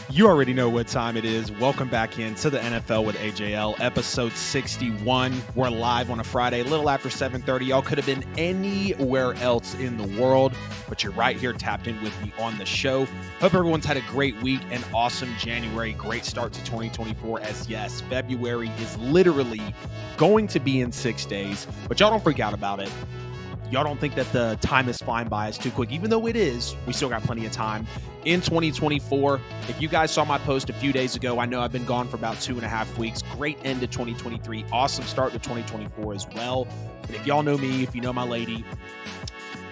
You already know what time it is. Welcome back into the NFL with AJL, episode 61. We're live on a Friday, a little after 7:30. Y'all could have been anywhere else in the world, but you're right here tapped in with me on the show. Hope everyone's had a great week, an awesome January, great start to 2024. As yes, February is literally going to be in 6 days, but y'all don't freak out about it. Y'all don't think that the time is flying by us too quick, even though it is. We still got plenty of time in 2024. If you guys saw my post a few days ago, I know I've been gone for about 2.5 weeks. Great end to 2023. Awesome start to 2024 as well. But if y'all know me, if you know my lady,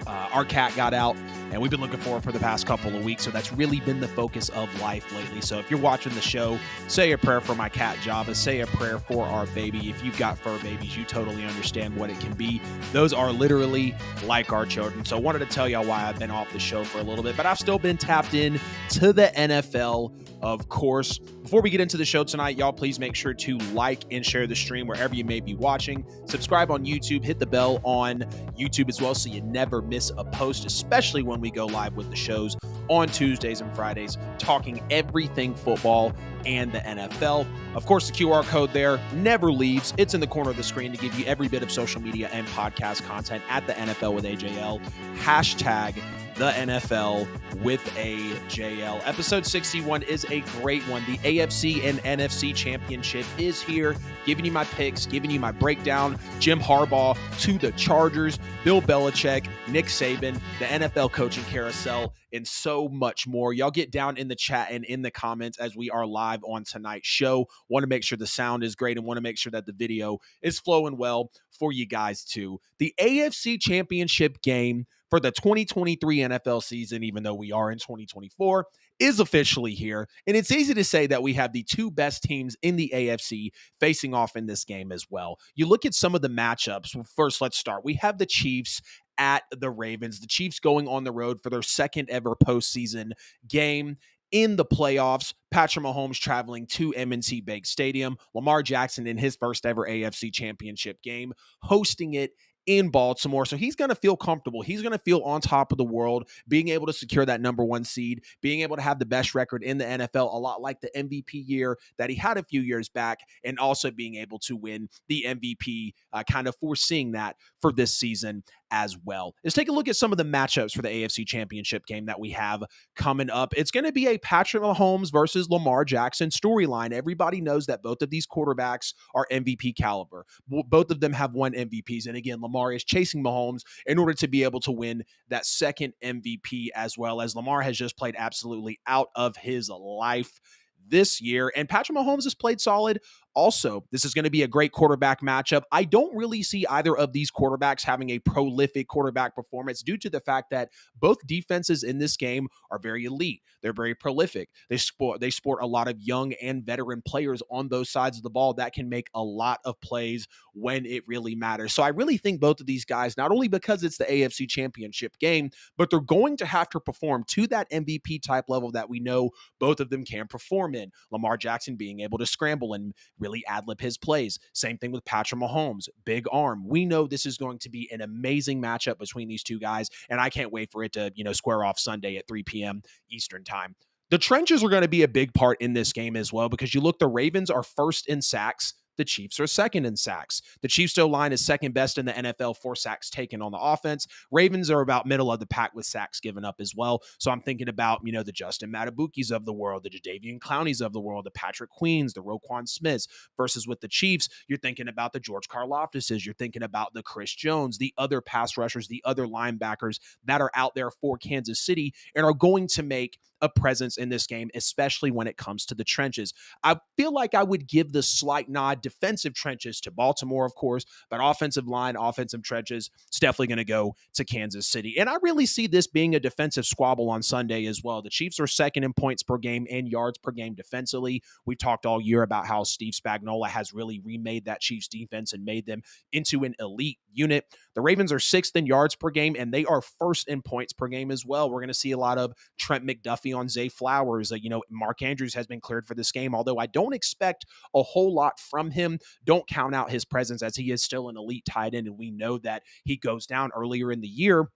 our cat got out, and we've been looking for it for the past couple of weeks. So that's really been the focus of life lately. So if you're watching the show, say a prayer for my cat Java, say a prayer for our baby. If you've got fur babies, you totally understand what it can be. Those are literally like our children. So I wanted to tell y'all why I've been off the show for a little bit, but I've still been tapped in to the NFL, of course. Before we get into the show tonight, y'all please make sure to like and share the stream wherever you may be watching. Subscribe on YouTube, hit the bell on YouTube as well so you never miss a post, especially when we go live with the shows on Tuesdays and Fridays, talking everything football and the NFL. Of course, the QR code there never leaves. It's in the corner of the screen to give you every bit of social media and podcast content at the NFL with AJL. Hashtag the NFL with AJL. Episode 61 is a great one. The AFC and NFC championship is here, giving you my picks, giving you my breakdown. Jim Harbaugh to the Chargers, Bill Belichick, Nick Saban, the NFL coaching carousel, and so much more. Y'all get down in the chat and in the comments as we are live on tonight's show. Want to make sure the sound is great and want to make sure that the video is flowing well for you guys too. The AFC championship game for the 2023 NFL season, even though we are in 2024, is officially here. And it's easy to say that we have the two best teams in the AFC facing off in this game as well. You look at some of the matchups. Well, first, let's start. We have the Chiefs at the Ravens. The Chiefs going on the road for their second ever postseason game in the playoffs. Patrick Mahomes traveling to M&T Bank Stadium. Lamar Jackson in his first ever AFC championship game, hosting it in Baltimore. So he's going to feel comfortable. He's going to feel on top of the world, being able to secure that number one seed, being able to have the best record in the NFL, a lot like the MVP year that he had a few years back, and also being able to win the MVP, kind of foreseeing that for this season as well. Let's take a look at some of the matchups for the AFC championship game that we have coming up. It's going to be a Patrick Mahomes versus Lamar Jackson storyline. Everybody knows that both of these quarterbacks are MVP caliber. Both of them have won MVPs. And again, Lamar is chasing Mahomes in order to be able to win that second MVP, as well as Lamar has just played absolutely out of his life this year. And Patrick Mahomes has played solid. Also, this is going to be a great quarterback matchup. I don't really see either of these quarterbacks having a prolific quarterback performance due to the fact that both defenses in this game are very elite. They're very prolific. They sport a lot of young and veteran players on those sides of the ball that can make a lot of plays when it really matters. So I really think both of these guys, not only because it's the AFC championship game, but they're going to have to perform to that MVP type level that we know both of them can perform in. Lamar Jackson being able to scramble and really ad-lib his plays. Same thing with Patrick Mahomes, big arm. We know this is going to be an amazing matchup between these two guys, and I can't wait for it to, square off Sunday at 3 p.m. Eastern time. The trenches are going to be a big part in this game as well, because you look, the Ravens are first in sacks. The Chiefs are second in sacks. The Chiefs O-line is second best in the NFL for sacks taken on the offense. Ravens are about middle of the pack with sacks given up as well. So I'm thinking about, the Justin Matabukis of the world, the Jadeveon Clowneys of the world, the Patrick Queens, the Roquan Smiths, versus with the Chiefs, you're thinking about the George Karlaftises, you're thinking about the Chris Jones, the other pass rushers, the other linebackers that are out there for Kansas City and are going to make a presence in this game, especially when it comes to the trenches. I feel like I would give the slight nod, defensive trenches to Baltimore, of course, but offensive line, offensive trenches, it's definitely going to go to Kansas City. And I really see this being a defensive squabble on Sunday as well. The Chiefs are second in points per game and yards per game defensively. We've talked all year about how Steve Spagnuolo has really remade that Chiefs defense and made them into an elite unit. The Ravens are 6th in yards per game, and they are 1st in points per game as well. We're going to see a lot of Trent McDuffie on Zay Flowers. Mark Andrews has been cleared for this game, although I don't expect a whole lot from him. Don't count out his presence as he is still an elite tight end, and we know that he goes down earlier in the year.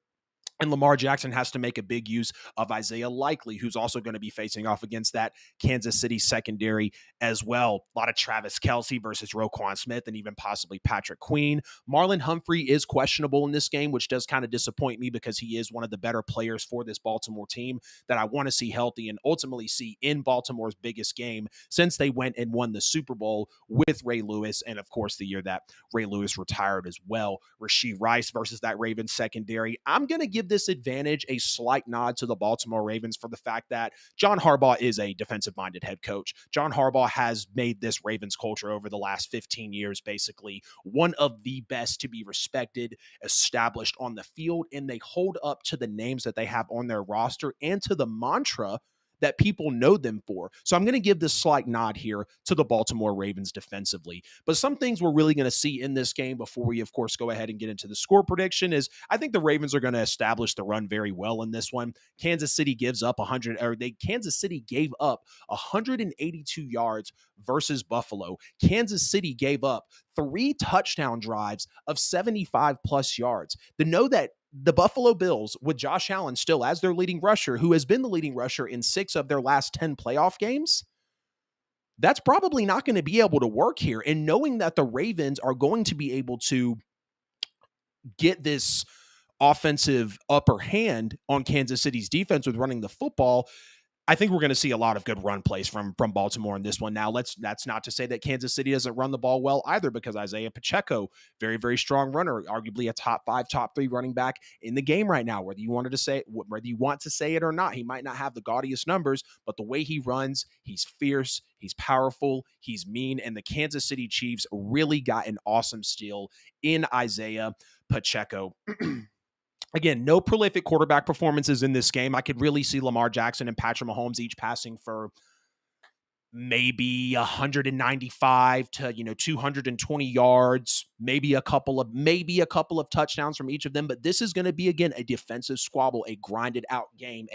And Lamar Jackson has to make a big use of Isaiah Likely, who's also going to be facing off against that Kansas City secondary as well. A lot of Travis Kelce versus Roquan Smith and even possibly Patrick Queen. Marlon Humphrey is questionable in this game, which does kind of disappoint me because he is one of the better players for this Baltimore team that I want to see healthy and ultimately see in Baltimore's biggest game since they went and won the Super Bowl with Ray Lewis, and of course the year that Ray Lewis retired as well. Rashee Rice versus that Ravens secondary. I'm going to give this advantage a slight nod to the Baltimore Ravens for the fact that John Harbaugh is a defensive-minded head coach. John Harbaugh has made this Ravens culture over the last 15 years basically one of the best to be respected, established on the field, and they hold up to the names that they have on their roster and to the mantra that people know them for. So I'm going to give this slight nod here to the Baltimore Ravens defensively. But some things we're really going to see in this game before we, of course, go ahead and get into the score prediction is I think the Ravens are going to establish the run very well in this one. Kansas City gave up 182 yards versus Buffalo. Kansas City gave up 3 touchdown drives of 75 plus yards. To know that the Buffalo Bills, with Josh Allen still as their leading rusher, who has been the leading rusher in 6 of their last 10 playoff games, that's probably not going to be able to work here. And knowing that the Ravens are going to be able to get this offensive upper hand on Kansas City's defense with running the football, I think we're going to see a lot of good run plays from Baltimore in this one. Now, that's not to say that Kansas City doesn't run the ball well either, because Isaiah Pacheco, very, very strong runner, arguably a top 5, top 3 running back in the game right now. Whether you want to say it or not, he might not have the gaudiest numbers, but the way he runs, he's fierce, he's powerful, he's mean, and the Kansas City Chiefs really got an awesome steal in Isaiah Pacheco. Again, no prolific quarterback performances in this game. I could really see Lamar Jackson and Patrick Mahomes each passing for maybe 195 to 220 yards, maybe a couple of touchdowns from each of them. But this is going to be, again, a defensive squabble, a grinded out game,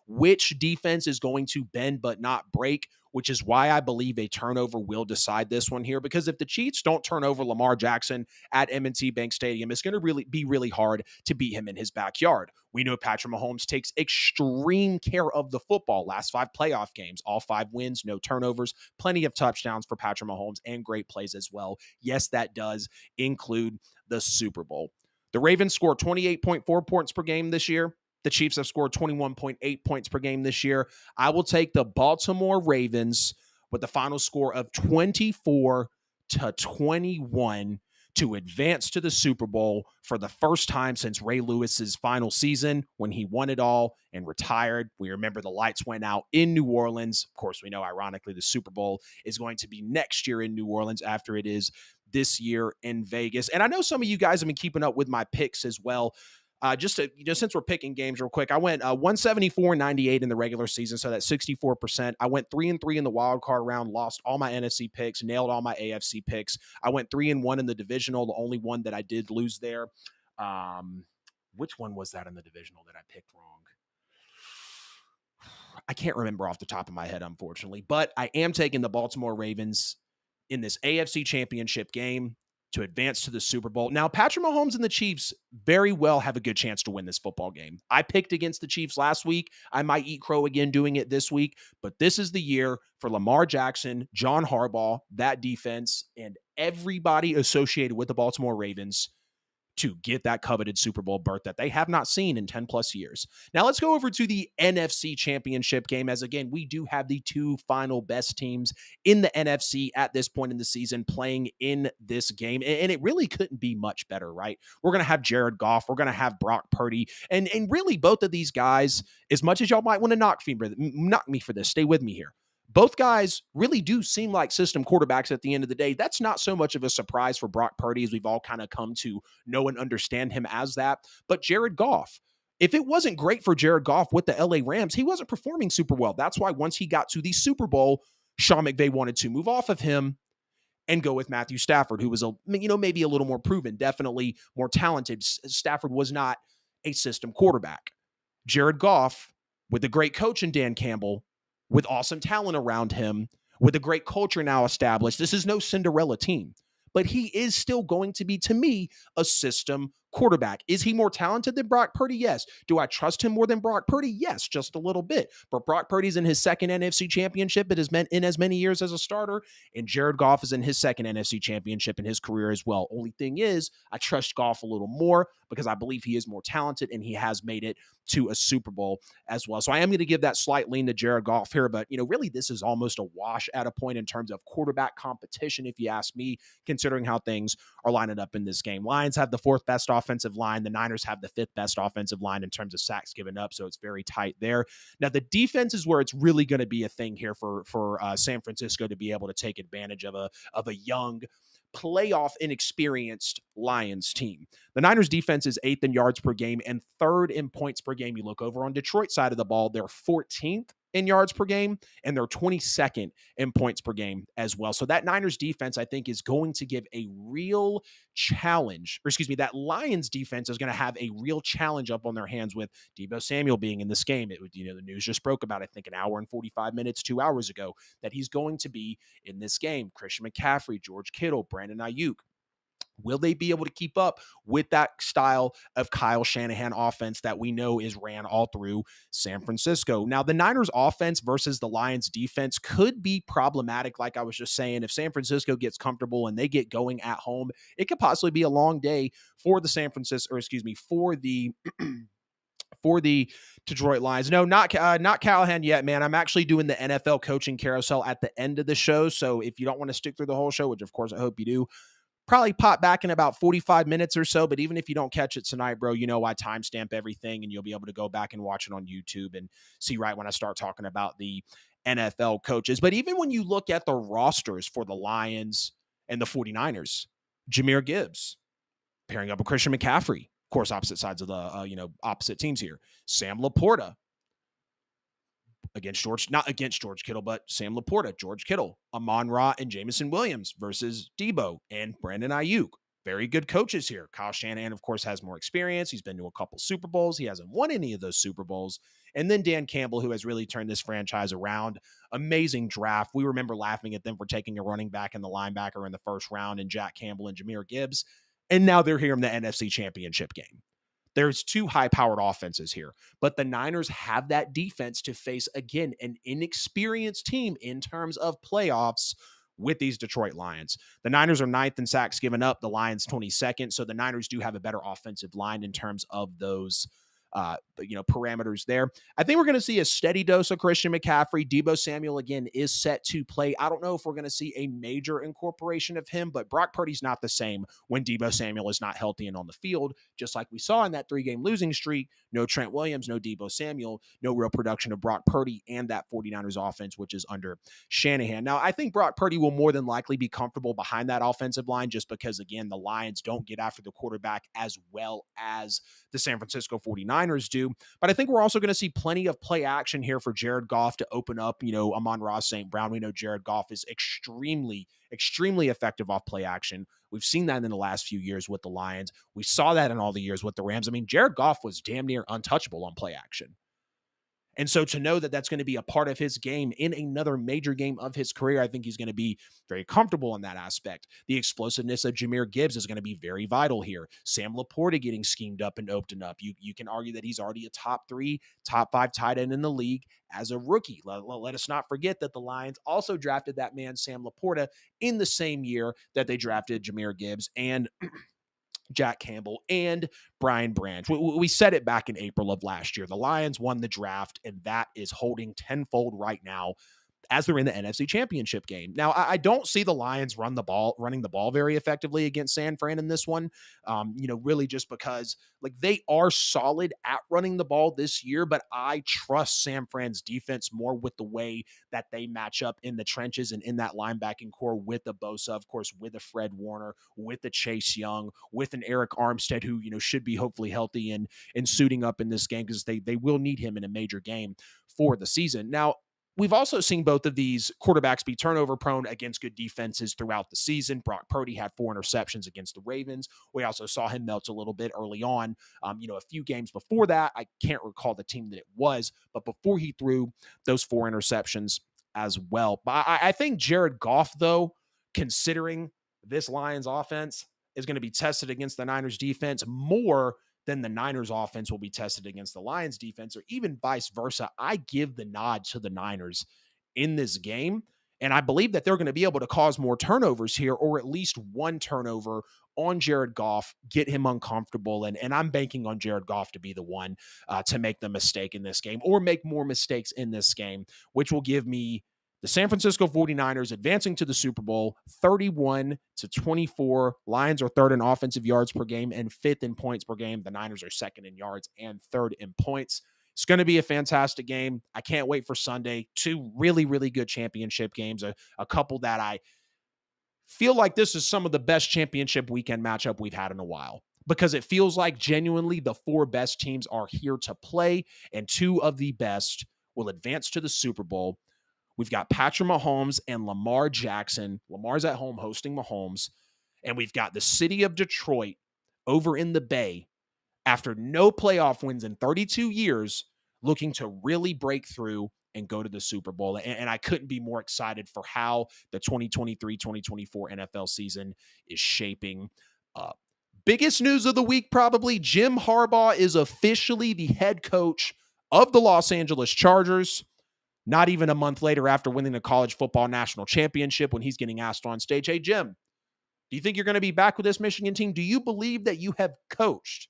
which defense is going to bend but not break, which is why I believe a turnover will decide this one here. Because if the Chiefs don't turn over Lamar Jackson at M&T Bank Stadium, it's going to be really hard to beat him in his backyard. We know Patrick Mahomes takes extreme care of the football. Last 5 playoff games, all 5 wins, no turnovers, plenty of touchdowns for Patrick Mahomes and great plays as well. Yes, that does include the Super Bowl. The Ravens scored 28.4 points per game this year. The Chiefs have scored 21.8 points per game this year. I will take the Baltimore Ravens with the final score of 24-21 to advance to the Super Bowl for the first time since Ray Lewis's final season when he won it all and retired. We remember the lights went out in New Orleans. Of course, we know, ironically, the Super Bowl is going to be next year in New Orleans after it is this year in Vegas. And I know some of you guys have been keeping up with my picks as well. Since we're picking games real quick, I went 174-98 in the regular season, so that's 64%. I went 3-3 in the wild card round, lost all my NFC picks, nailed all my AFC picks. I went 3-1 in the divisional, the only one that I did lose there. Which one was that in the divisional that I picked wrong? I can't remember off the top of my head, unfortunately, but I am taking the Baltimore Ravens in this AFC Championship game to advance to the Super Bowl. Now, Patrick Mahomes and the Chiefs very well have a good chance to win this football game. I picked against the Chiefs last week. I might eat crow again doing it this week, but this is the year for Lamar Jackson, John Harbaugh, that defense, and everybody associated with the Baltimore Ravens to get that coveted Super Bowl berth that they have not seen in 10 plus years. Now let's go over to the NFC Championship game, as again, we do have the 2 final best teams in the NFC at this point in the season playing in this game. And it really couldn't be much better, right? We're going to have Jerod Goff. We're going to have Brock Purdy. And really both of these guys, as much as y'all might want to knock me for this, stay with me here. Both guys really do seem like system quarterbacks at the end of the day. That's not so much of a surprise for Brock Purdy, as we've all kind of come to know and understand him as that. But Jerod Goff, if it wasn't great for Jerod Goff with the LA Rams, he wasn't performing super well. That's why once he got to the Super Bowl, Sean McVay wanted to move off of him and go with Matthew Stafford, who was maybe a little more proven, definitely more talented. Stafford was not a system quarterback. Jared Goff, with a great coach in Dan Campbell, with awesome talent around him, with a great culture now established, this is no Cinderella team. But he is still going to be, to me, a system quarterback. Is he more talented than Brock Purdy? Yes. Do I trust him more than Brock Purdy? Yes, just a little bit. But Brock Purdy's in his second NFC championship it has meant in as many years as a starter, and Jared Goff is in his second NFC championship in his career as well. Only thing is, I trust Goff a little more because I believe he is more talented and he has made it to a Super Bowl as well. So I am going to give that slight lean to Jared Goff here, but really this is almost a wash at a point in terms of quarterback competition, if you ask me, considering how things are lining up in this game. Lions have the fourth best offensive line. The Niners have the fifth best offensive line in terms of sacks given up, so it's very tight there. Now, the defense is where it's really going to be a thing here for San Francisco to be able to take advantage of a young, playoff inexperienced Lions team. The Niners defense is 8th in yards per game and 3rd in points per game. You look over on Detroit's side of the ball, they're 14th in yards per game, and they're 22nd in points per game as well. So that Niners defense, I think, is going to give a real challenge, or excuse me, that Lions defense is going to have a real challenge up on their hands with Deebo Samuel being in this game. The news just broke about, I think, an hour and 45 minutes, 2 hours ago, that he's going to be in this game. Christian McCaffrey, George Kittle, Brandon Ayuk. Will they be able to keep up with that style of Kyle Shanahan offense that we know is ran all through San Francisco? Now, the Niners offense versus the Lions defense could be problematic, like I was just saying. If San Francisco gets comfortable and they get going at home, it could possibly be a long day for the for the Detroit Lions. No, not Callahan yet, man. I'm actually doing the NFL coaching carousel at the end of the show. So if you don't want to stick through the whole show, which of course I hope you do, probably pop back in about 45 minutes or so. But even if you don't catch it tonight, bro, I timestamp everything and you'll be able to go back and watch it on YouTube and see right when I start talking about the NFL coaches. But even when you look at the rosters for the Lions and the 49ers, Jahmyr Gibbs pairing up with Christian McCaffrey, of course, opposite sides of the, opposite teams here. Sam Laporta, not against George Kittle, but Sam Laporta, George Kittle, Amon-Ra, and Jameson Williams versus Deebo and Brandon Ayuk. Very good coaches here. Kyle Shanahan, of course, has more experience. He's been to a couple Super Bowls. He hasn't won any of those Super Bowls. And then Dan Campbell, who has really turned this franchise around. Amazing draft. We remember laughing at them for taking a running back and the linebacker in the first round, and Jack Campbell and Jahmyr Gibbs. And now they're here in the NFC Championship game. There's two high-powered offenses here, but the Niners have that defense to face, again, an inexperienced team in terms of playoffs with these Detroit Lions. The Niners are 9th in sacks given up, the Lions 22nd, so the Niners do have a better offensive line in terms of those parameters there. I think we're going to see a steady dose of Christian McCaffrey. Deebo Samuel, again, is set to play. I don't know if we're going to see a major incorporation of him, but Brock Purdy's not the same when Deebo Samuel is not healthy and on the field, just like we saw in that 3-game losing streak. No Trent Williams, no Deebo Samuel, no real production of Brock Purdy and that 49ers offense, which is under Shanahan. Now, I think Brock Purdy will more than likely be comfortable behind that offensive line just because, again, the Lions don't get after the quarterback as well as the San Francisco 49ers do. But I think we're also going to see plenty of play action here for Jared Goff to open up, Amon-Ra St. Brown. We know Jared Goff is extremely, extremely effective off play action. We've seen that in the last few years with the Lions. We saw that in all the years with the Rams. I mean, Jared Goff was damn near untouchable on play action. And so to know that that's going to be a part of his game in another major game of his career, I think he's going to be very comfortable in that aspect. The explosiveness of Jahmyr Gibbs is going to be very vital here. Sam Laporta getting schemed up and opened up. You can argue that he's already a top 3, top 5 tight end in the league as a rookie. Let us not forget that the Lions also drafted that man, Sam Laporta, in the same year that they drafted Jahmyr Gibbs and Jack Campbell and Brian Branch. We said it back in April of last year. The Lions won the draft, and that is holding tenfold right now as they're in the NFC Championship game. Now, I don't see the Lions running the ball very effectively against San Fran in this one, really just because they are solid at running the ball this year, but I trust San Fran's defense more with the way that they match up in the trenches and in that linebacking core with the Bosa, of course, with a Fred Warner, with the Chase Young, with an Eric Armstead who, should be hopefully healthy and suiting up in this game because they will need him in a major game for the season. Now, we've also seen both of these quarterbacks be turnover prone against good defenses throughout the season. Brock Purdy had 4 interceptions against the Ravens. We also saw him melt a little bit early on. A few games before that, I can't recall the team that it was, but before he threw those 4 interceptions as well. But I think Jared Goff, though, considering this Lions offense is going to be tested against the Niners defense more than the Niners offense will be tested against the Lions defense, or even vice versa. I give the nod to the Niners in this game. And I believe that they're going to be able to cause more turnovers here, or at least one turnover on Jared Goff, get him uncomfortable. And I'm banking on Jared Goff to be the one to make the mistake in this game, or make more mistakes in this game, which will give me the San Francisco 49ers advancing to the Super Bowl 31-24. Lions are 3rd in offensive yards per game and 5th in points per game. The Niners are 2nd in yards and 3rd in points. It's going to be a fantastic game. I can't wait for Sunday. 2 really, really good championship games, a couple that I feel like this is some of the best championship weekend matchup we've had in a while, because it feels like genuinely the 4 best teams are here to play, and 2 of the best will advance to the Super Bowl. We've got Patrick Mahomes and Lamar Jackson. Lamar's at home hosting Mahomes. And we've got the city of Detroit over in the Bay, after no playoff wins in 32 years, looking to really break through and go to the Super Bowl. And I couldn't be more excited for how the 2023-2024 NFL season is shaping up. Biggest news of the week, probably, Jim Harbaugh is officially the head coach of the Los Angeles Chargers. Not even a month later, after winning the college football national championship, when he's getting asked on stage, hey, Jim, do you think you're going to be back with this Michigan team? Do you believe that you have coached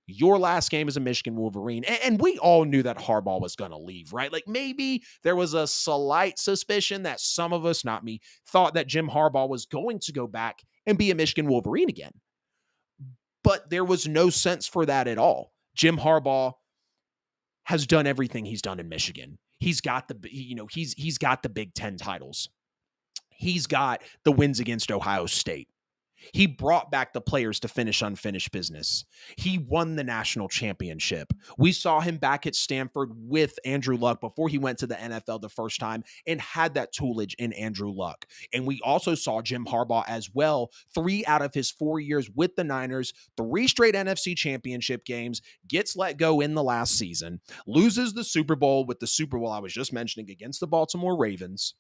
your last game as a Michigan Wolverine? And we all knew that Harbaugh was going to leave, right? Like, maybe there was a slight suspicion that some of us, not me, thought that Jim Harbaugh was going to go back and be a Michigan Wolverine again. But there was no sense for that at all. Jim Harbaugh has done everything he's done in Michigan. He's got he's got the Big Ten titles. He's got the wins against Ohio State. He brought back the players to finish unfinished business. He won the national championship. We saw him back at Stanford with Andrew Luck before he went to the NFL the first time, and had that toolage in Andrew Luck. And we also saw Jim Harbaugh as well, 3 out of his 4 years with the Niners, 3 straight NFC championship games, gets let go in the last season, loses the Super Bowl with the Super Bowl I was just mentioning against the Baltimore Ravens.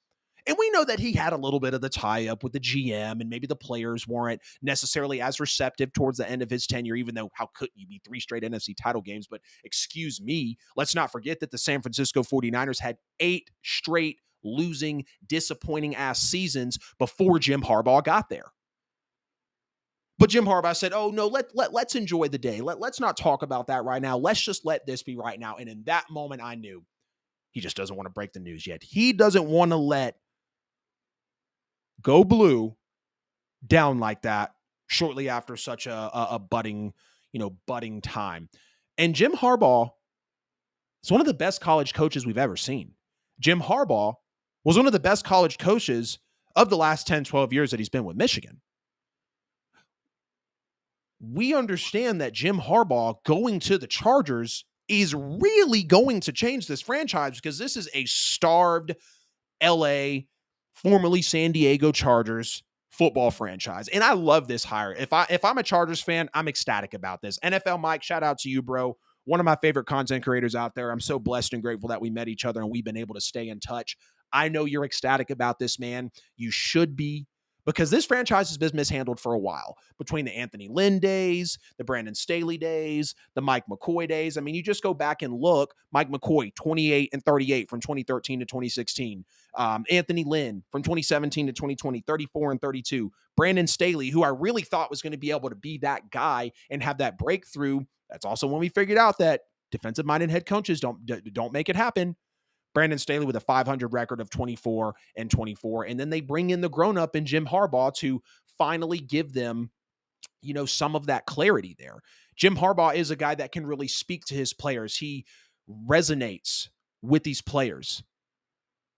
And we know that he had a little bit of the tie-up with the GM, and maybe the players weren't necessarily as receptive towards the end of his tenure, even though how couldn't you be 3 straight NFC title games? But excuse me, let's not forget that the San Francisco 49ers had 8 straight losing, disappointing-ass seasons before Jim Harbaugh got there. But Jim Harbaugh said, oh, no, let's enjoy the day. Let's not talk about that right now. Let's just let this be right now. And in that moment, I knew he just doesn't want to break the news yet. He doesn't want to let Go Blue down like that shortly after such a budding time. And Jim Harbaugh is one of the best college coaches we've ever seen. Jim Harbaugh was one of the best college coaches of the last 10, 12 years that he's been with Michigan. We understand that Jim Harbaugh going to the Chargers is really going to change this franchise, because this is a starved LA, formerly San Diego Chargers football franchise. And I love this hire. If I'm a Chargers fan, I'm ecstatic about this. NFL Mike, shout out to you, bro. One of my favorite content creators out there. I'm so blessed and grateful that we met each other and we've been able to stay in touch. I know you're ecstatic about this, man. You should be, because this franchise has been mishandled for a while, between the Anthony Lynn days, the Brandon Staley days, the Mike McCoy days. I mean, you just go back and look. Mike McCoy, 28-38 from 2013 to 2016. Anthony Lynn from 2017 to 2020, 34-32. Brandon Staley, who I really thought was going to be able to be that guy and have that breakthrough. That's also when we figured out that defensive-minded head coaches don't make it happen. Brandon Staley with a 500 record of 24-24. And then they bring in the grown-up in Jim Harbaugh to finally give them, some of that clarity there. Jim Harbaugh is a guy that can really speak to his players. He resonates with these players.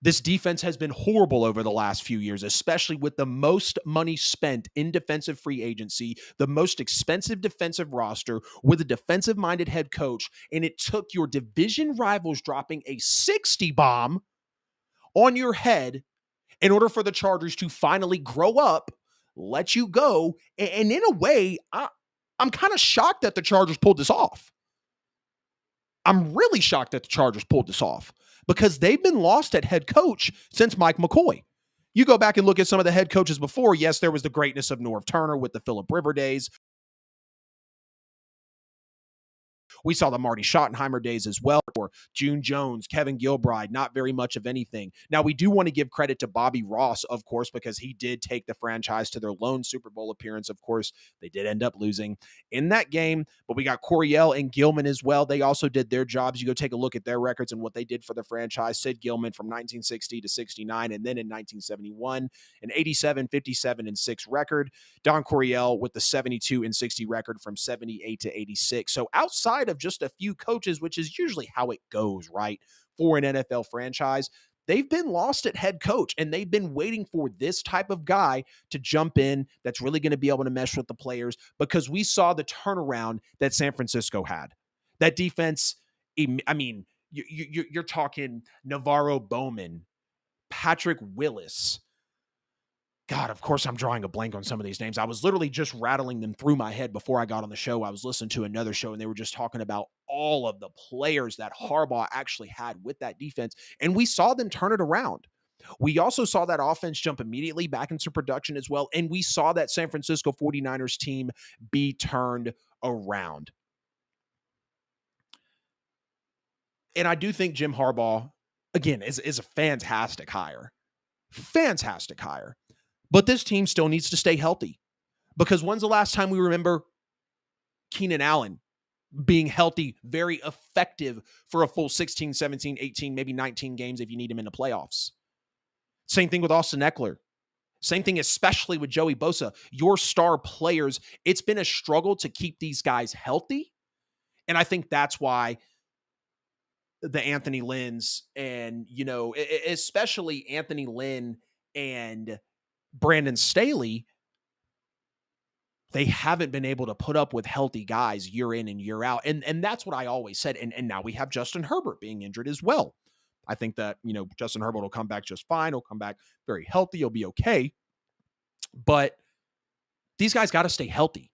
This defense has been horrible over the last few years, especially with the most money spent in defensive free agency, the most expensive defensive roster, with a defensive-minded head coach, and it took your division rivals dropping a 60 bomb on your head in order for the Chargers to finally grow up, let you go. And in a way, I'm kind of shocked that the Chargers pulled this off. I'm really shocked that the Chargers pulled this off because they've been lost at head coach since Mike McCoy. You go back and look at some of the head coaches before. Yes, there was the greatness of Norv Turner with the Phillip River days. We saw the Marty Schottenheimer days as well, or June Jones, Kevin Gilbride, not very much of anything. Now, we do want to give credit to Bobby Ross, of course, because he did take the franchise to their lone Super Bowl appearance. Of course, they did end up losing in that game, but we got Coryell and Gilman as well. They also did their jobs. You go take a look at their records and what they did for the franchise. Sid Gilman from 1960 to 69, and then in 1971, an 87, 57, and 6 record. Don Coryell with the 72 and 60 record from 78 to 86. So outside of just a few coaches, which is usually how it goes, right, for an NFL franchise, they've been lost at head coach, and they've been waiting for this type of guy to jump in that's really going to be able to mesh with the players, because we saw the turnaround that San Francisco had. That defense, I mean, you're talking Navarro Bowman, Patrick Willis. God, of course, I'm drawing a blank on some of these names. I was literally just rattling them through my head before I got on the show. I was listening to another show, and they were just talking about all of the players that Harbaugh actually had with that defense, and we saw them turn it around. We also saw that offense jump immediately back into production as well, and we saw that San Francisco 49ers team be turned around. And I do think Jim Harbaugh, again, is a fantastic hire. Fantastic hire. But this team still needs to stay healthy, because when's the last time we remember Keenan Allen being healthy, very effective for a full 16, 17, 18, maybe 19 games if you need him in the playoffs? Same thing with Austin Eckler. Same thing, especially with Joey Bosa. Your star players, it's been a struggle to keep these guys healthy. And I think that's why the Anthony Lynn's and, especially Anthony Lynn and Brandon Staley, they haven't been able to put up with healthy guys year in and year out. And that's what I always said. And now we have Justin Herbert being injured as well. I think that, Justin Herbert will come back just fine. He'll come back very healthy. He'll be okay. But these guys got to stay healthy.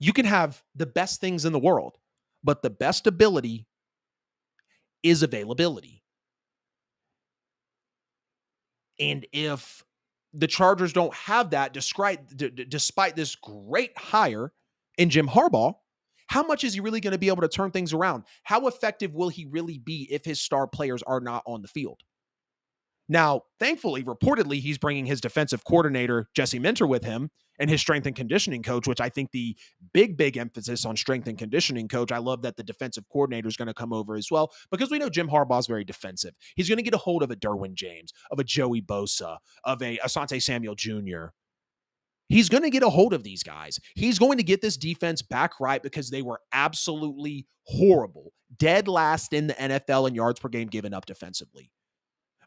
You can have the best things in the world, but the best ability is availability. And if the Chargers don't have that, despite this great hire in Jim Harbaugh, how much is he really going to be able to turn things around? How effective will he really be if his star players are not on the field? Now, thankfully, reportedly, he's bringing his defensive coordinator, Jesse Minter, with him, and his strength and conditioning coach, which I think the big emphasis on strength and conditioning coach. I love that the defensive coordinator is going to come over as well, because we know Jim Harbaugh is very defensive. He's going to get a hold of a Derwin James, of a Joey Bosa, of a Asante Samuel Jr. He's going to get a hold of these guys. He's going to get this defense back right, because they were absolutely horrible, dead last in the NFL in yards per game given up defensively.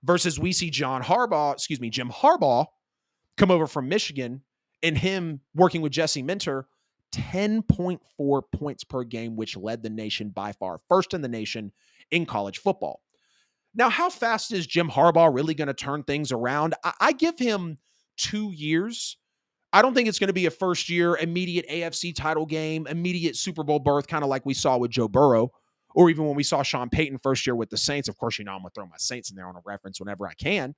Versus we see Jim Harbaugh come over from Michigan, and him working with Jesse Minter, 10.4 points per game, which led the nation by far, first in the nation in college football. Now, how fast is Jim Harbaugh really going to turn things around? I give him 2 years. I don't think it's going to be a first year, immediate AFC title game, immediate Super Bowl berth, kind of like we saw with Joe Burrow, or even when we saw Sean Payton first year with the Saints. Of course, I'm going to throw my Saints in there on a reference whenever I can.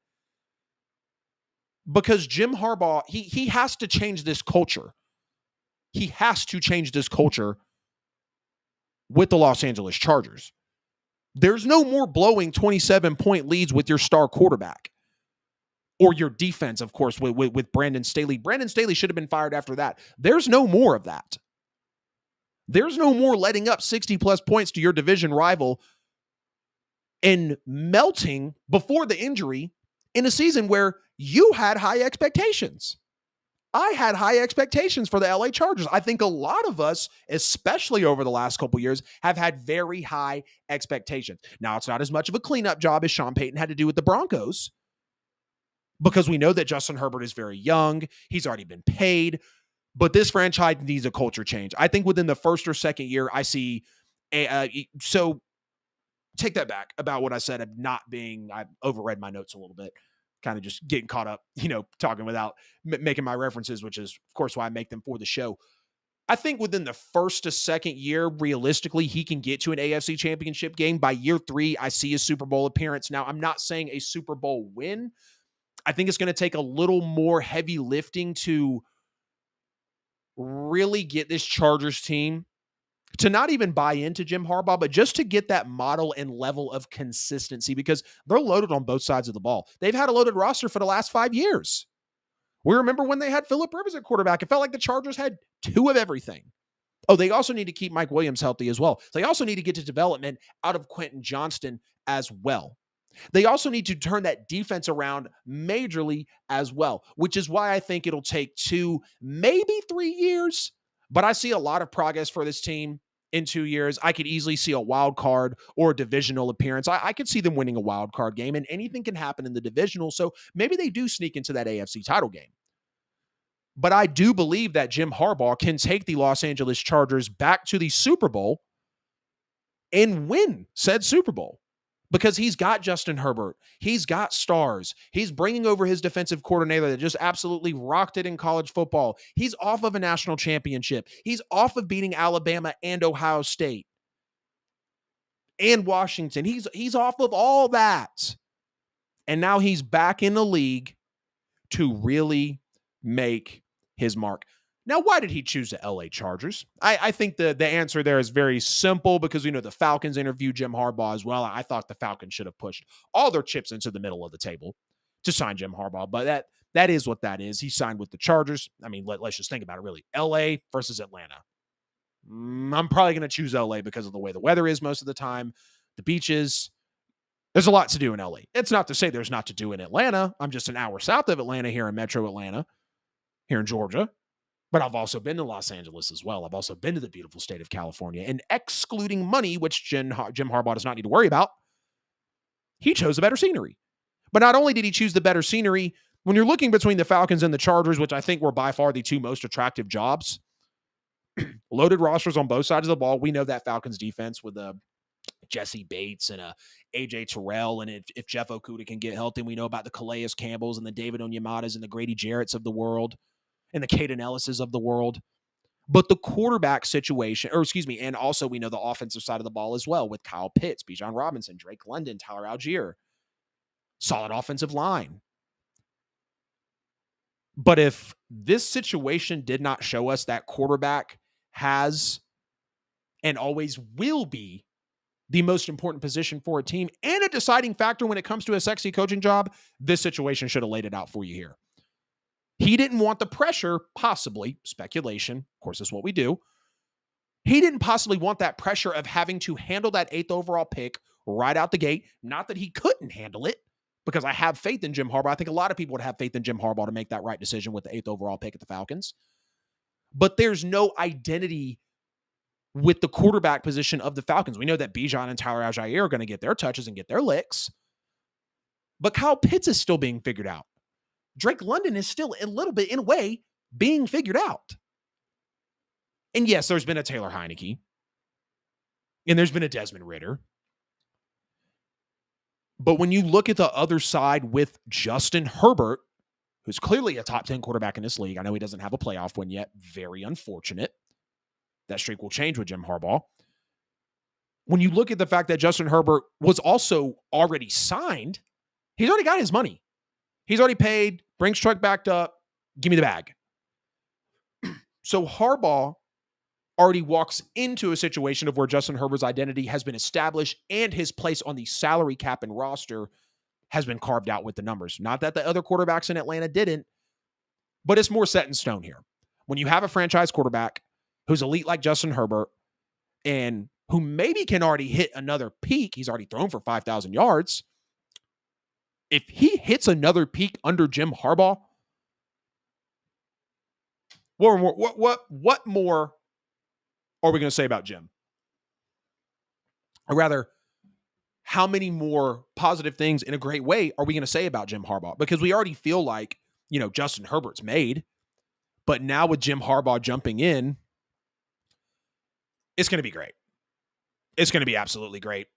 Because Jim Harbaugh, he has to change this culture. He has to change this culture with the Los Angeles Chargers. There's no more blowing 27-point leads with your star quarterback or your defense, of course, with Brandon Staley. Brandon Staley should have been fired after that. There's no more of that. There's no more letting up 60-plus points to your division rival and melting before the injury in a season where you had high expectations. I had high expectations for the LA Chargers. I think a lot of us, especially over the last couple years, have had very high expectations. Now, it's not as much of a cleanup job as Sean Payton had to do with the Broncos, because we know that Justin Herbert is very young. He's already been paid. But this franchise needs a culture change. I think within the first or second year, I see so take that back about what I said of not being, I overread my notes a little bit, kind of just getting caught up, talking without making my references, which is, of course, why I make them for the show. I think within the first to second year, realistically, he can get to an AFC championship game. By year 3, I see a Super Bowl appearance. Now, I'm not saying a Super Bowl win. I think it's going to take a little more heavy lifting to really get this Chargers team to not even buy into Jim Harbaugh, but just to get that model and level of consistency, because they're loaded on both sides of the ball. They've had a loaded roster for the last 5 years. We remember when they had Phillip Rivers at quarterback. It felt like the Chargers had 2 of everything. Oh, they also need to keep Mike Williams healthy as well. They also need to get to development out of Quentin Johnston as well. They also need to turn that defense around majorly as well, which is why I think it'll take 2, maybe 3 years. But I see a lot of progress for this team in 2 years. I could easily see a wild card or a divisional appearance. I could see them winning a wild card game, and anything can happen in the divisional. So maybe they do sneak into that AFC title game. But I do believe that Jim Harbaugh can take the Los Angeles Chargers back to the Super Bowl and win said Super Bowl, because he's got Justin Herbert. He's got stars. He's bringing over his defensive coordinator that just absolutely rocked it in college football. He's off of a national championship. He's off of beating Alabama and Ohio State and Washington. He's off of all that. And now he's back in the league to really make his mark. Now, why did he choose the LA Chargers? I think the answer there is very simple, because we know the Falcons interviewed Jim Harbaugh as well. I thought the Falcons should have pushed all their chips into the middle of the table to sign Jim Harbaugh, but that is what that is. He signed with the Chargers. I mean, let's just think about it, really. LA versus Atlanta. I'm probably going to choose LA because of the way the weather is most of the time, the beaches. There's a lot to do in LA. It's not to say there's not to do in Atlanta. I'm just an hour south of Atlanta here in Metro Atlanta, here in Georgia. But I've also been to Los Angeles as well. I've also been to the beautiful state of California. And excluding money, which Jim Harbaugh does not need to worry about, he chose the better scenery. But not only did he choose the better scenery, when you're looking between the Falcons and the Chargers, which I think were by far the 2 most attractive jobs, loaded rosters on both sides of the ball. We know that Falcons defense with Jesse Bates and AJ Terrell, and if Jeff Okudah can get healthy, we know about the Calais Campbells and the David Onyemadas and the Grady Jarretts of the world, and the Canales of the world. But the quarterback situation, and also we know the offensive side of the ball as well, with Kyle Pitts, Bijan Robinson, Drake London, Tyler Algier. Solid offensive line. But if this situation did not show us that quarterback has and always will be the most important position for a team and a deciding factor when it comes to a sexy coaching job, this situation should have laid it out for you here. He didn't want the pressure, possibly, speculation, of course, is what we do. He didn't possibly want that pressure of having to handle that 8th overall pick right out the gate. Not that he couldn't handle it, because I have faith in Jim Harbaugh. I think a lot of people would have faith in Jim Harbaugh to make that right decision with the 8th overall pick at the Falcons. But there's no identity with the quarterback position of the Falcons. We know that Bijan and Tyler Algier are going to get their touches and get their licks. But Kyle Pitts is still being figured out. Drake London is still a little bit, in a way, being figured out. And yes, there's been a Taylor Heineke. And there's been a Desmond Ridder. But when you look at the other side with Justin Herbert, who's clearly a top 10 quarterback in this league. I know he doesn't have a playoff win yet. Very unfortunate. That streak will change with Jim Harbaugh. When you look at the fact that Justin Herbert was also already signed, he's already got his money. He's already paid, Brinks truck backed up, give me the bag. So Harbaugh already walks into a situation of where Justin Herbert's identity has been established and his place on the salary cap and roster has been carved out with the numbers. Not that the other quarterbacks in Atlanta didn't, but it's more set in stone here. When you have a franchise quarterback who's elite like Justin Herbert and who maybe can already hit another peak, he's already thrown for 5,000 yards. If he hits another peak under Jim Harbaugh, what more are we going to say about Jim? Or rather, how many more positive things in a great way are we going to say about Jim Harbaugh? Because we already feel like, Justin Herbert's made. But now with Jim Harbaugh jumping in, it's going to be great. It's going to be absolutely great.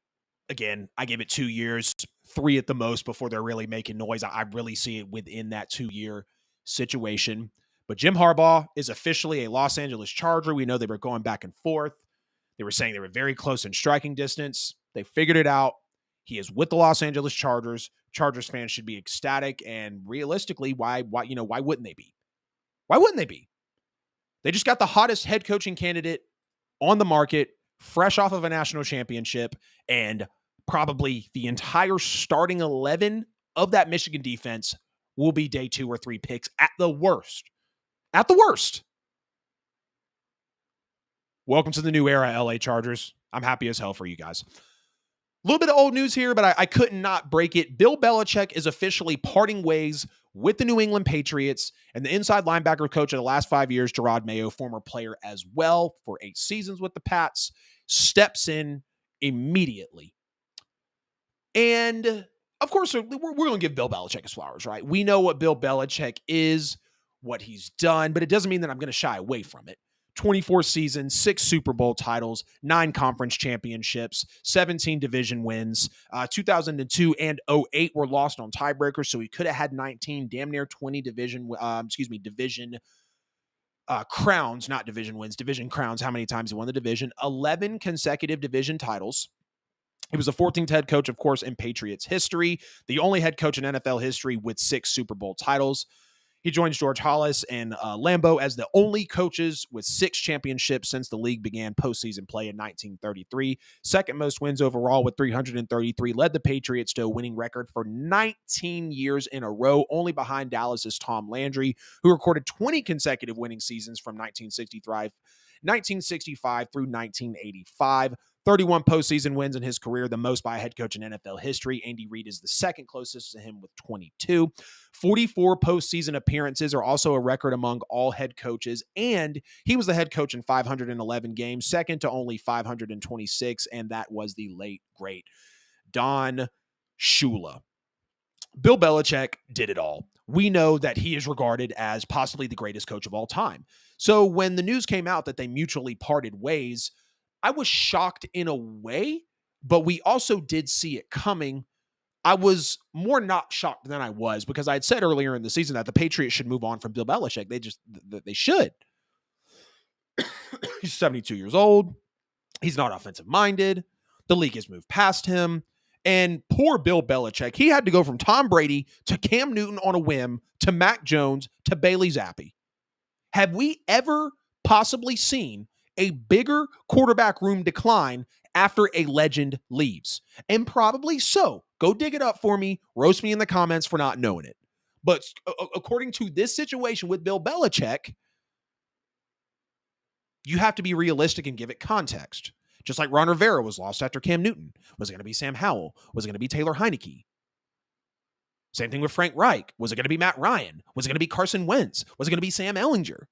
Again, I give it 2 years, 3 at the most before they're really making noise. I really see it within that 2-year situation. But Jim Harbaugh is officially a Los Angeles Charger. We know they were going back and forth. They were saying they were very close in striking distance. They figured it out. He is with the Los Angeles Chargers. Chargers fans should be ecstatic. And realistically, why wouldn't they be? Why wouldn't they be? They just got the hottest head coaching candidate on the market, fresh off of a national championship, and probably the entire starting 11 of that Michigan defense will be day 2 or 3 picks at the worst. At the worst. Welcome to the new era, LA Chargers. I'm happy as hell for you guys. A little bit of old news here, but I could not break it. Bill Belichick is officially parting ways with the New England Patriots, and the inside linebacker coach of the last 5 years, Jerod Mayo, former player as well for 8 seasons with the Pats, steps in immediately. And of course, we're going to give Bill Belichick his flowers, right? We know what Bill Belichick is, what he's done, but it doesn't mean that I'm going to shy away from it. 24 seasons, 6 Super Bowl titles, 9 conference championships, 17 division wins. 2002 and 08 were lost on tiebreakers, so he could have had 19, damn near 20 division crowns, not division wins, division crowns. How many times he won the division? 11 consecutive division titles. He was the 14th head coach, of course, in Patriots history, the only head coach in NFL history with 6 Super Bowl titles. He joins George Halas and Lambeau as the only coaches with 6 championships since the league began postseason play in 1933. Second most wins overall with 333. Led the Patriots to a winning record for 19 years in a row. Only behind Dallas's Tom Landry, who recorded 20 consecutive winning seasons from 1965 through 1985. 31 postseason wins in his career, the most by a head coach in NFL history. Andy Reid is the second closest to him with 22. 44 postseason appearances are also a record among all head coaches, and he was the head coach in 511 games, second to only 526, and that was the late, great Don Shula. Bill Belichick did it all. We know that he is regarded as possibly the greatest coach of all time. So when the news came out that they mutually parted ways, I was shocked in a way, but we also did see it coming. I was more not shocked than I was because I had said earlier in the season that the Patriots should move on from Bill Belichick. They should. He's 72 years old. He's not offensive minded. The league has moved past him. And poor Bill Belichick, he had to go from Tom Brady to Cam Newton on a whim to Mac Jones to Bailey Zappi. Have we ever possibly seen a bigger quarterback room decline after a legend leaves? And probably so. Go dig it up for me. Roast me in the comments for not knowing it. But according to this situation with Bill Belichick, you have to be realistic and give it context. Just like Ron Rivera was lost after Cam Newton. Was it going to be Sam Howell? Was it going to be Taylor Heineke? Same thing with Frank Reich. Was it going to be Matt Ryan? Was it going to be Carson Wentz? Was it going to be Sam Ehlinger?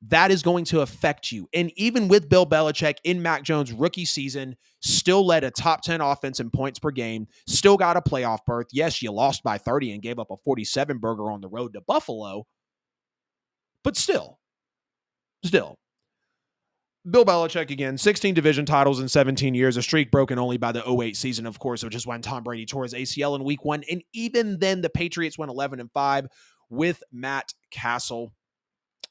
That is going to affect you. And even with Bill Belichick in Mac Jones' rookie season, still led a top 10 offense in points per game, still got a playoff berth. Yes, you lost by 30 and gave up a 47 burger on the road to Buffalo. But still. Bill Belichick, again, 16 division titles in 17 years, a streak broken only by the 08 season, of course, which is when Tom Brady tore his ACL in week 1. And even then, the Patriots went 11-5 with Matt Castle.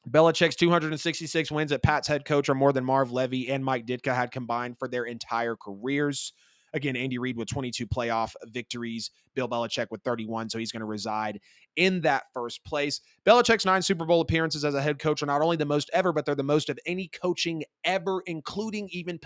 Belichick's 266 wins at Pat's head coach are more than Marv Levy and Mike Ditka had combined for their entire careers. Again, Andy Reid with 22 playoff victories, Bill Belichick with 31, so he's going to reside in that first place. Belichick's 9 Super Bowl appearances as a head coach are not only the most ever, but they're the most of any coaching ever, including even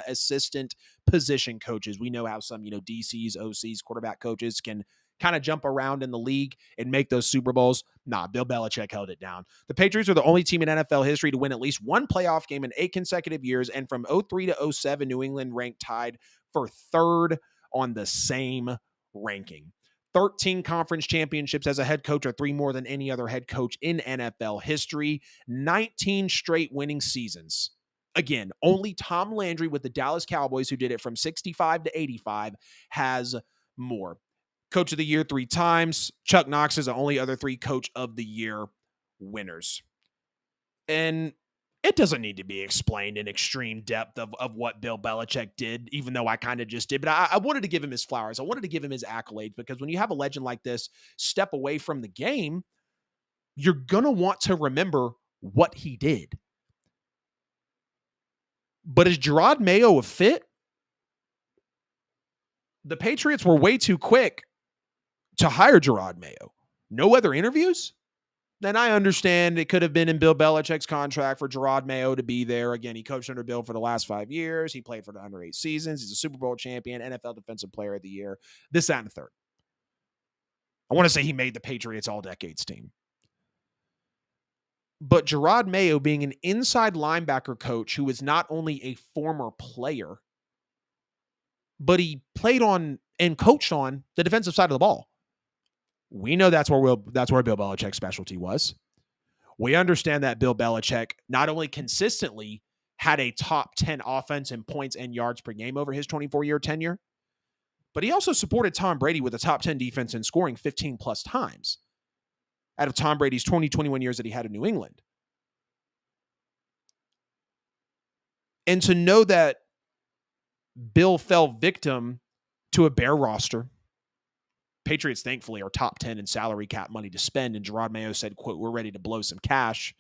assistant position coaches. We know how some, DCs, OCs, quarterback coaches can kind of jump around in the league and make those Super Bowls. Nah, Bill Belichick held it down. The Patriots are the only team in NFL history to win at least one playoff game in 8 consecutive years, and from 03 to 07, New England ranked tied for 3rd on the same ranking. 13 conference championships as a head coach are 3 more than any other head coach in NFL history. 19 straight winning seasons. Again, only Tom Landry with the Dallas Cowboys, who did it from 65 to 85, has more. Coach of the Year 3 times. Chuck Knox is the only other 3 Coach of the Year winners. And It doesn't need to be explained in extreme depth of what Bill Belichick did, even though I kind of just did. But I wanted to give him his flowers. I wanted to give him his accolades, because when you have a legend like this step away from the game, you're going to want to remember what he did. But is Jerod Mayo a fit? The Patriots were way too quick to hire Jerod Mayo. No other interviews? Then I understand it could have been in Bill Belichick's contract for Jerod Mayo to be there. Again, he coached under Bill for the last 5 years. He played for the under 8 seasons. He's a Super Bowl champion, NFL Defensive Player of the Year, this, that, and the third. I want to say he made the Patriots All-Decades team. But Jerod Mayo, being an inside linebacker coach who is not only a former player, but he played on and coached on the defensive side of the ball. We know that's where Bill Belichick's specialty was. We understand that Bill Belichick not only consistently had a top 10 offense in points and yards per game over his 24-year tenure, but he also supported Tom Brady with a top 10 defense in scoring 15 plus times out of Tom Brady's 21 years that he had in New England. And to know that Bill fell victim to a bare roster, Patriots, thankfully, are top 10 in salary cap money to spend. And Jerod Mayo said, quote, "We're ready to blow some cash,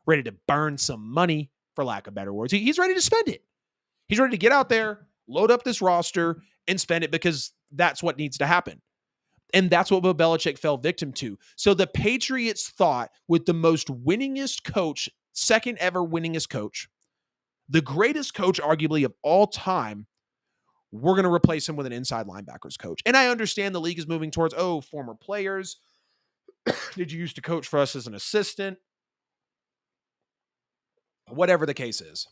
ready to burn some money," for lack of better words. He's ready to spend it. He's ready to get out there, load up this roster, and spend it, because that's what needs to happen. And that's what Bill Belichick fell victim to. So the Patriots thought, with the most winningest coach, second ever winningest coach, the greatest coach arguably of all time, we're going to replace him with an inside linebackers coach. And I understand the league is moving towards, former players. Did you used to coach for us as an assistant? Whatever the case is.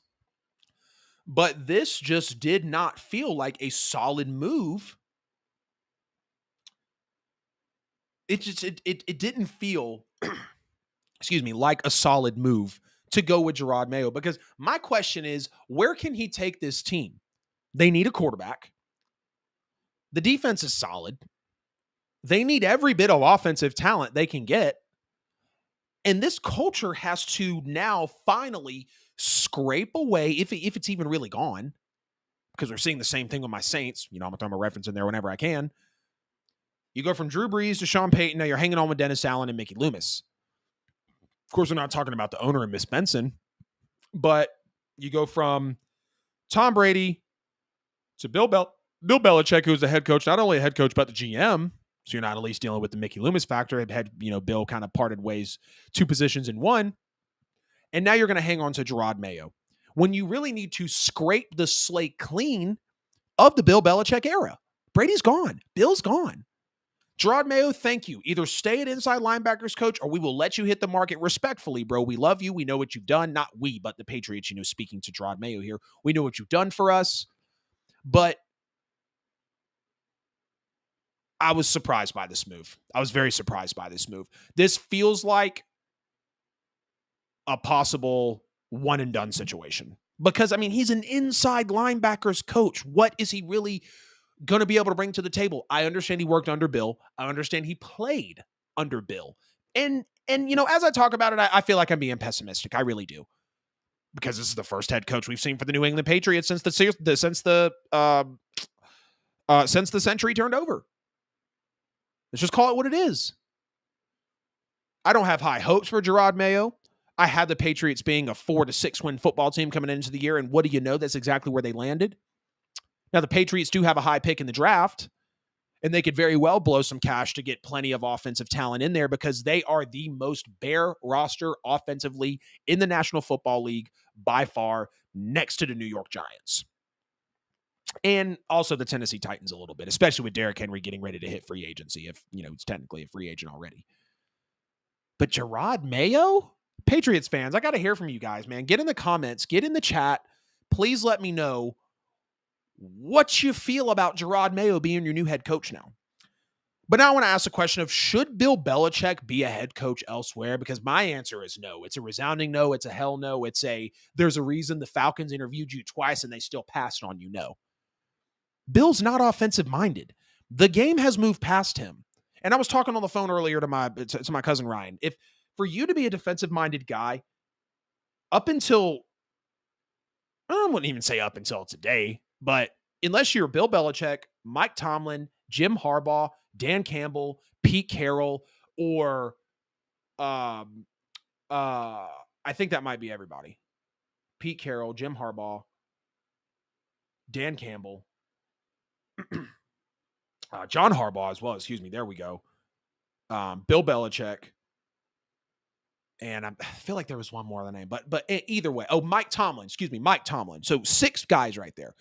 But this just did not feel like a solid move. It didn't feel, like a solid move to go with Jerod Mayo, because my question is, where can he take this team? They need a quarterback. The defense is solid. They need every bit of offensive talent they can get. And this culture has to now finally scrape away, if it's even really gone, because we're seeing the same thing with my Saints. I'm going to throw my reference in there whenever I can. You go from Drew Brees to Sean Payton. Now you're hanging on with Dennis Allen and Mickey Loomis. Of course, we're not talking about the owner and Miss Benson, but you go from Tom Brady to Bill Belichick, who's the head coach, not only a head coach, but the GM. So you're not at least dealing with the Mickey Loomis factor. Bill kind of parted ways, two positions in one. And now you're going to hang on to Jerod Mayo, when you really need to scrape the slate clean of the Bill Belichick era. Brady's gone. Bill's gone. Jerod Mayo, thank you. Either stay at inside linebackers coach, or we will let you hit the market respectfully, bro. We love you. We know what you've done. Not we, but the Patriots, speaking to Jerod Mayo here. We know what you've done for us. But I was surprised by this move. I was very surprised by this move. This feels like a possible one-and-done situation. Because, he's an inside linebackers coach. What is he really going to be able to bring to the table? I understand he worked under Bill. I understand he played under Bill. And as I talk about it, I feel like I'm being pessimistic. I really do. Because this is the first head coach we've seen for the New England Patriots since the century turned over. Let's just call it what it is. I don't have high hopes for Jerod Mayo. I had the Patriots being a 4 to 6 win football team coming into the year, and what do you know? That's exactly where they landed. Now, the Patriots do have a high pick in the draft, and they could very well blow some cash to get plenty of offensive talent in there, because they are the most bare roster offensively in the National Football League by far, next to the New York Giants. And also the Tennessee Titans a little bit, especially with Derrick Henry getting ready to hit free agency, if, it's technically a free agent already. But Jerod Mayo? Patriots fans, I got to hear from you guys, man. Get in the comments, get in the chat. Please let me know what you feel about Jerod Mayo being your new head coach now. But now I want to ask the question of, should Bill Belichick be a head coach elsewhere? Because my answer is no. It's a resounding no. It's a hell no. There's a reason the Falcons interviewed you twice and they still passed on you. No. Bill's not offensive minded. The game has moved past him. And I was talking on the phone earlier to my cousin Ryan. If for you to be a defensive minded guy, up until, I wouldn't even say up until today, but unless you're Bill Belichick, Mike Tomlin, Jim Harbaugh, Dan Campbell, Pete Carroll, or um, I think that might be everybody. Pete Carroll, Jim Harbaugh, Dan Campbell, John Harbaugh as well. Excuse me. There we go. Bill Belichick, and I feel like there was one more other name, but either way. Oh, Mike Tomlin. Excuse me, Mike Tomlin. So 6 guys right there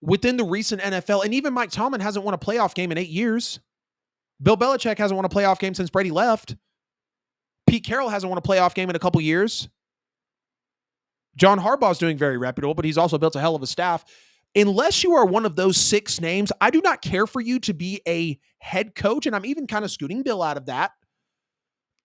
within the recent NFL, and even Mike Tomlin hasn't won a playoff game in 8 years. Bill Belichick hasn't won a playoff game since Brady left. Pete Carroll hasn't won a playoff game in a couple years. John Harbaugh's doing very reputable, but he's also built a hell of a staff. Unless you are one of those 6 names, I do not care for you to be a head coach, and I'm even kind of scooting Bill out of that.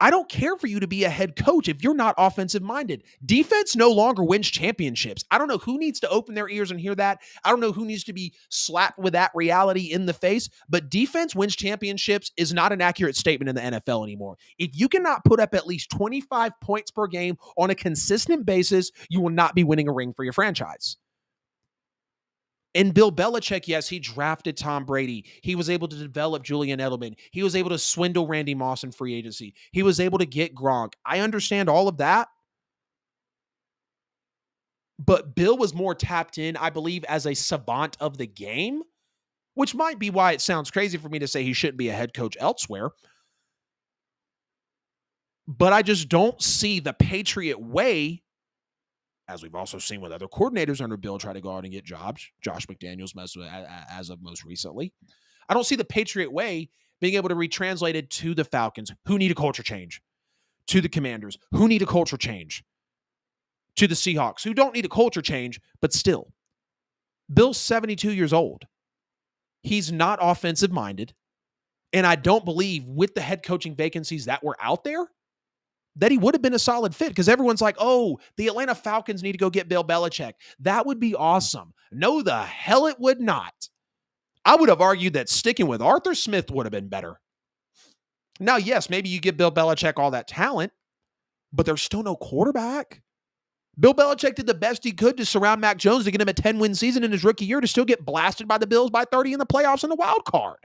I don't care for you to be a head coach if you're not offensive minded. Defense no longer wins championships. I don't know who needs to open their ears and hear that. I don't know who needs to be slapped with that reality in the face, but defense wins championships is not an accurate statement in the NFL anymore. If you cannot put up at least 25 points per game on a consistent basis, you will not be winning a ring for your franchise. And Bill Belichick, yes, he drafted Tom Brady. He was able to develop Julian Edelman. He was able to swindle Randy Moss in free agency. He was able to get Gronk. I understand all of that. But Bill was more tapped in, I believe, as a savant of the game, which might be why it sounds crazy for me to say he shouldn't be a head coach elsewhere. But I just don't see the Patriot way, as we've also seen with other coordinators under Bill try to go out and get jobs. Josh McDaniels as of most recently. I don't see the Patriot way being able to be translated to the Falcons, who need a culture change, to the Commanders, who need a culture change, to the Seahawks, who don't need a culture change, but still. Bill's 72 years old. He's not offensive-minded, and I don't believe with the head coaching vacancies that were out there, that he would have been a solid fit, because everyone's like, oh, the Atlanta Falcons need to go get Bill Belichick. That would be awesome. No, the hell it would not. I would have argued that sticking with Arthur Smith would have been better. Now, yes, maybe you give Bill Belichick all that talent, but there's still no quarterback. Bill Belichick did the best he could to surround Mac Jones to get him a 10-win season in his rookie year to still get blasted by the Bills by 30 in the playoffs in the wild card.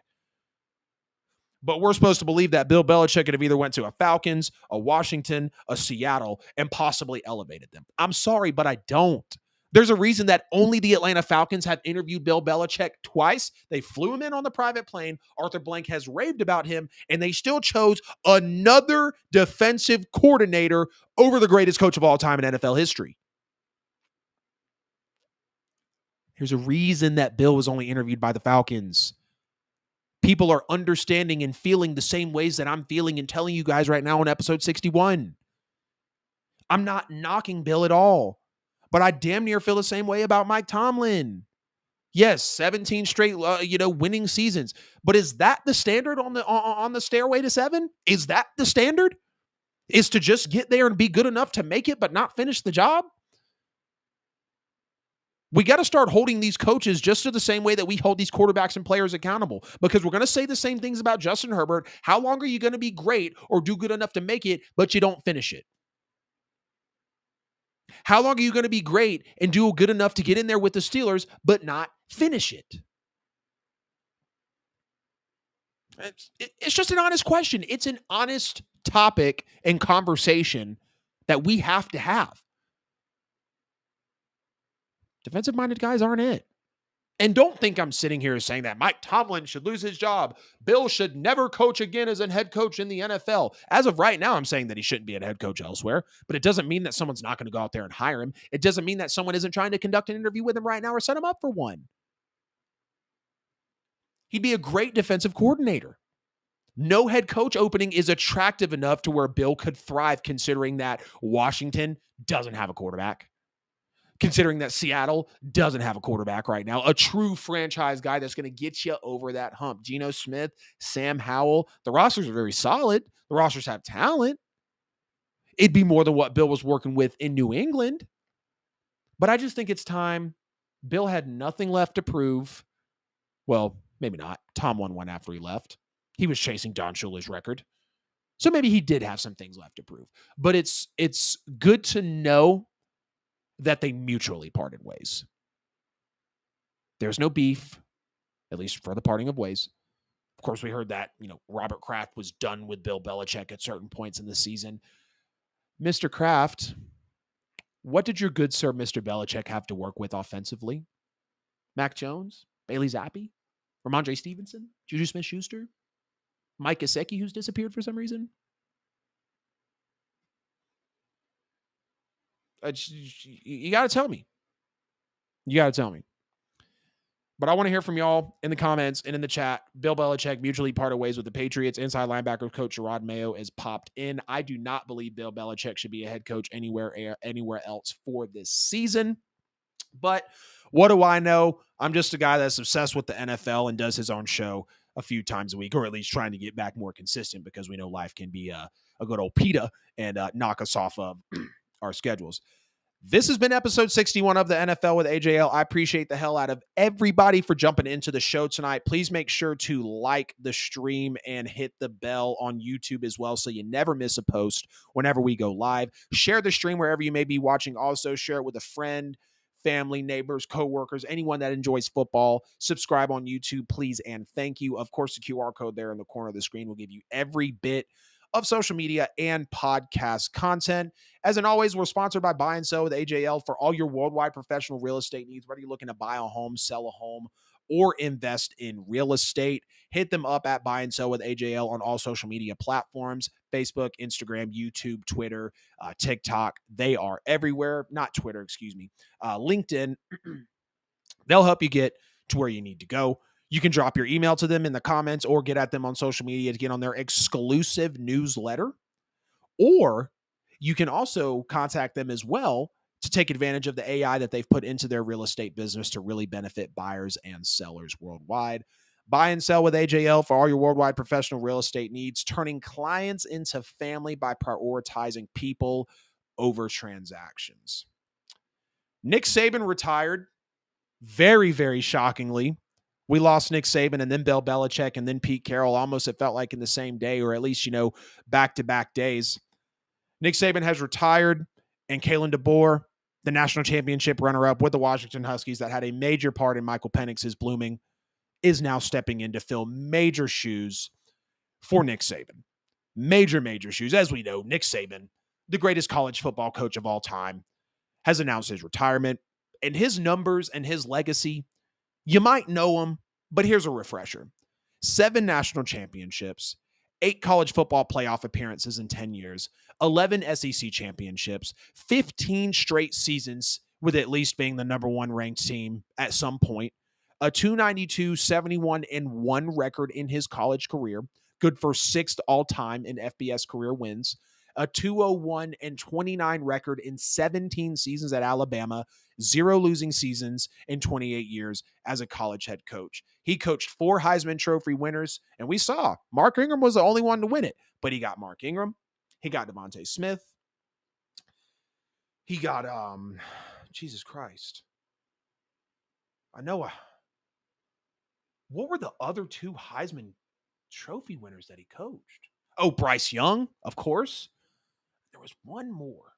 But we're supposed to believe that Bill Belichick could have either went to a Falcons, a Washington, a Seattle, and possibly elevated them. I'm sorry, but I don't. There's a reason that only the Atlanta Falcons have interviewed Bill Belichick twice. They flew him in on the private plane. Arthur Blank has raved about him, and they still chose another defensive coordinator over the greatest coach of all time in NFL history. There's a reason that Bill was only interviewed by the Falcons. People are understanding and feeling the same ways that I'm feeling and telling you guys right now on episode 61. I'm not knocking Bill at all, but I damn near feel the same way about Mike Tomlin. Yes, 17 straight, winning seasons. But is that the standard on the stairway to 7? Is that the standard? Is to just get there and be good enough to make it, but not finish the job? We got to start holding these coaches just to the same way that we hold these quarterbacks and players accountable, because we're going to say the same things about Justin Herbert. How long are you going to be great or do good enough to make it, but you don't finish it? How long are you going to be great and do good enough to get in there with the Steelers, but not finish it? It's just an honest question. It's an honest topic and conversation that we have to have. Defensive-minded guys aren't it. And don't think I'm sitting here saying that Mike Tomlin should lose his job. Bill should never coach again as a head coach in the NFL. As of right now, I'm saying that he shouldn't be a head coach elsewhere, but it doesn't mean that someone's not going to go out there and hire him. It doesn't mean that someone isn't trying to conduct an interview with him right now or set him up for one. He'd be a great defensive coordinator. No head coach opening is attractive enough to where Bill could thrive, considering that Washington doesn't have a quarterback. Considering that Seattle doesn't have a quarterback right now, a true franchise guy that's going to get you over that hump. Geno Smith, Sam Howell, the rosters are very solid. The rosters have talent. It'd be more than what Bill was working with in New England. But I just think it's time. Bill had nothing left to prove. Well, maybe not. Tom won one after he left. He was chasing Don Shula's record. So maybe he did have some things left to prove. But it's good to know that they mutually parted ways. There's no beef, at least for the parting of ways. Of course, we heard that, Robert Kraft was done with Bill Belichick at certain points in the season. Mr. Kraft, what did your good sir, Mr. Belichick, have to work with offensively? Mac Jones? Bailey Zappi? Ramondre Stevenson? Juju Smith-Schuster? Mike Gesicki, who's disappeared for some reason? You got to tell me. You got to tell me. But I want to hear from y'all in the comments and in the chat. Bill Belichick mutually parted ways with the Patriots. Inside linebacker coach Jerod Mayo is popped in. I do not believe Bill Belichick should be a head coach anywhere else for this season. But what do I know? I'm just a guy that's obsessed with the NFL and does his own show a few times a week, or at least trying to get back more consistent, because we know life can be a good old PETA and knock us off of our schedules. This has been episode 61 of the NFL with AJL. I appreciate the hell out of everybody for jumping into the show tonight. Please make sure to like the stream and hit the bell on YouTube as well, so you never miss a post whenever we go live. Share the stream wherever you may be watching. Also, share it with a friend, family, neighbors, coworkers, anyone that enjoys football. Subscribe on YouTube, please, and thank you. Of course, the QR code there in the corner of the screen will give you every bit of social media and podcast content. As in always, we're sponsored by Buy and Sell with AJL for all your worldwide professional real estate needs. Whether you're looking to buy a home, sell a home, or invest in real estate, hit them up at Buy and Sell with AJL on all social media platforms: Facebook, Instagram, YouTube, Twitter, TikTok. They are everywhere. Not Twitter, excuse me. LinkedIn. They'll help you get to where you need to go. You can drop your email to them in the comments or get at them on social media to get on their exclusive newsletter. Or you can also contact them as well to take advantage of the AI that they've put into their real estate business to really benefit buyers and sellers worldwide. Buy and Sell with AJL for all your worldwide professional real estate needs, turning clients into family by prioritizing people over transactions. Nick Saban retired. Very, very shockingly. We lost Nick Saban and then Bill Belichick and then Pete Carroll almost, it felt like, in the same day, or at least, back-to-back days. Nick Saban has retired, and Kalen DeBoer, the national championship runner-up with the Washington Huskies that had a major part in Michael Penix's blooming, is now stepping in to fill major shoes for Nick Saban. Major, major shoes. As we know, Nick Saban, the greatest college football coach of all time, has announced his retirement. And his numbers and his legacy, you might know him, but here's a refresher. 7 national championships, 8 college football playoff appearances in 10 years, 11 SEC championships, 15 straight seasons with at least being the number 1 ranked team at some point, a 292, 71, and 1 record in his college career, good for 6th all-time in FBS career wins, a 201 and 29 record in 17 seasons at Alabama, 0 losing seasons in 28 years as a college head coach. He coached 4 Heisman Trophy winners, and we saw Mark Ingram was the only one to win it, but he got Mark Ingram. He got Devontae Smith. He got, Jesus Christ. I know. What were the other 2 Heisman Trophy winners that he coached? Oh, Bryce Young, of course. There was one more.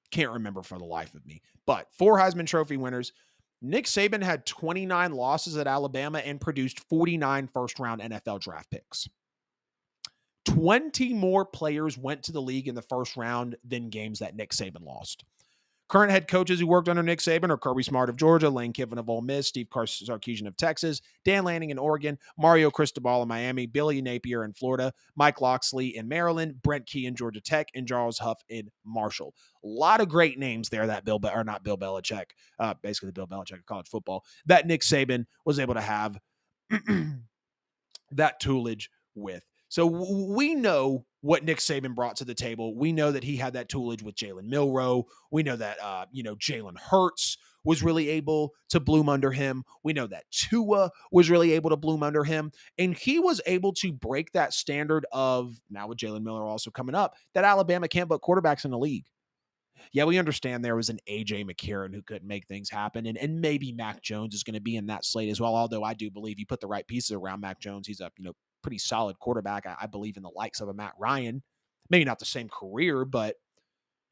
Can't remember for the life of me. But 4 Heisman Trophy winners. Nick Saban had 29 losses at Alabama and produced 49 first-round NFL draft picks. 20 more players went to the league in the first round than games that Nick Saban lost. Current head coaches who worked under Nick Saban are Kirby Smart of Georgia, Lane Kiffin of Ole Miss, Steve Sarkisian of Texas, Dan Lanning in Oregon, Mario Cristobal in Miami, Billy Napier in Florida, Mike Locksley in Maryland, Brent Key in Georgia Tech, and Charles Huff in Marshall. A lot of great names there that basically the Bill Belichick of college football, that Nick Saban was able to have that toolage with. So we know what Nick Saban brought to the table. We know that he had that toolage with Jalen Milroe. We know that, Jalen Hurts was really able to bloom under him. We know that Tua was really able to bloom under him. And he was able to break that standard of, now with Jalen Milroe also coming up, that Alabama can't put quarterbacks in the league. Yeah, we understand there was an A.J. McCarron who couldn't make things happen, and maybe Mac Jones is going to be in that slate as well, although I do believe you put the right pieces around Mac Jones, he's a pretty solid quarterback. I believe in the likes of a Matt Ryan. Maybe not the same career, but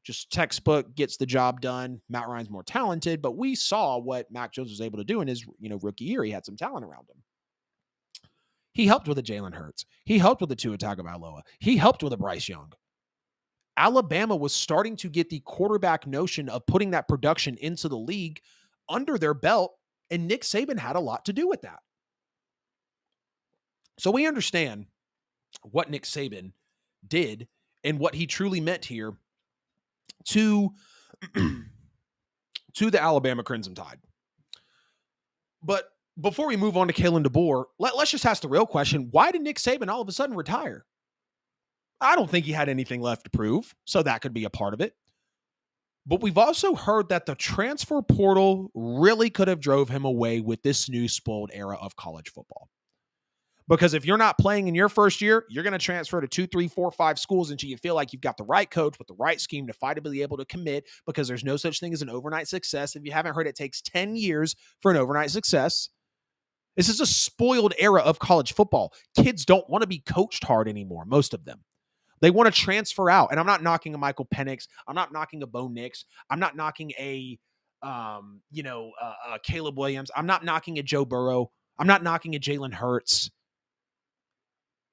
just textbook, gets the job done. Matt Ryan's more talented, but we saw what Mac Jones was able to do in his rookie year. He had some talent around him. He helped with a Jalen Hurts. He helped with a Tua Tagovailoa. He helped with a Bryce Young. Alabama was starting to get the quarterback notion of putting that production into the league under their belt, and Nick Saban had a lot to do with that. So we understand what Nick Saban did and what he truly meant here to the Alabama Crimson Tide. But before we move on to Kalen DeBoer, let's just ask the real question. Why did Nick Saban all of a sudden retire? I don't think he had anything left to prove, so that could be a part of it. But we've also heard that the transfer portal really could have drove him away with this new spoiled era of college football. Because if you're not playing in your first year, you're going to transfer to 2, 3, 4, 5 schools until you feel like you've got the right coach with the right scheme to fight to be able to commit, because there's no such thing as an overnight success. If you haven't heard, it takes 10 years for an overnight success. This is a spoiled era of college football. Kids don't want to be coached hard anymore, most of them. They want to transfer out. And I'm not knocking a Michael Penix. I'm not knocking a Bo Nix. I'm not knocking a Caleb Williams. I'm not knocking a Joe Burrow. I'm not knocking a Jalen Hurts.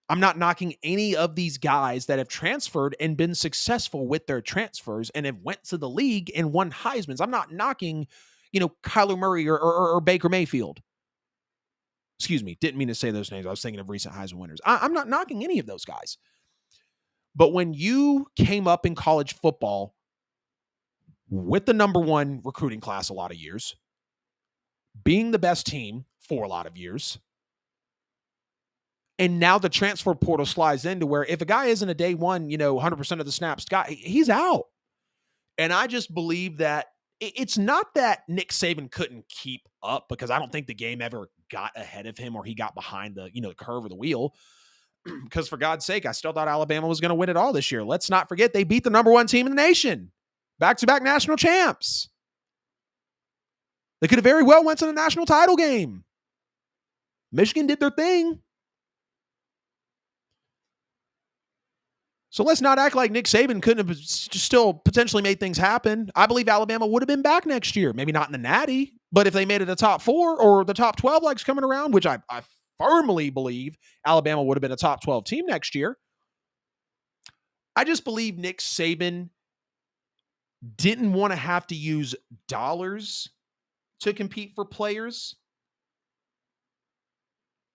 I'm not knocking any of these guys that have transferred and been successful with their transfers and have went to the league and won Heismans. I'm not knocking, Kyler Murray or Baker Mayfield. Excuse me, didn't mean to say those names. I was thinking of recent Heisman winners. I'm not knocking any of those guys. But when you came up in college football with the number one recruiting class a lot of years, being the best team for a lot of years, and now the transfer portal slides into where if a guy isn't a day one, 100% of the snaps guy, he's out. And I just believe that it's not that Nick Saban couldn't keep up, because I don't think the game ever got ahead of him or he got behind the, the curve of the wheel. Because for God's sake, I still thought Alabama was going to win it all this year. Let's not forget they beat the number one team in the nation. Back-to-back national champs. They could have very well went to the national title game. Michigan did their thing. So let's not act like Nick Saban couldn't have still potentially made things happen. I believe Alabama would have been back next year. Maybe not in the Natty, but if they made it a top 4 or the top 12 like's coming around, which I firmly believe Alabama would have been a top 12 team next year. I just believe Nick Saban didn't want to have to use dollars to compete for players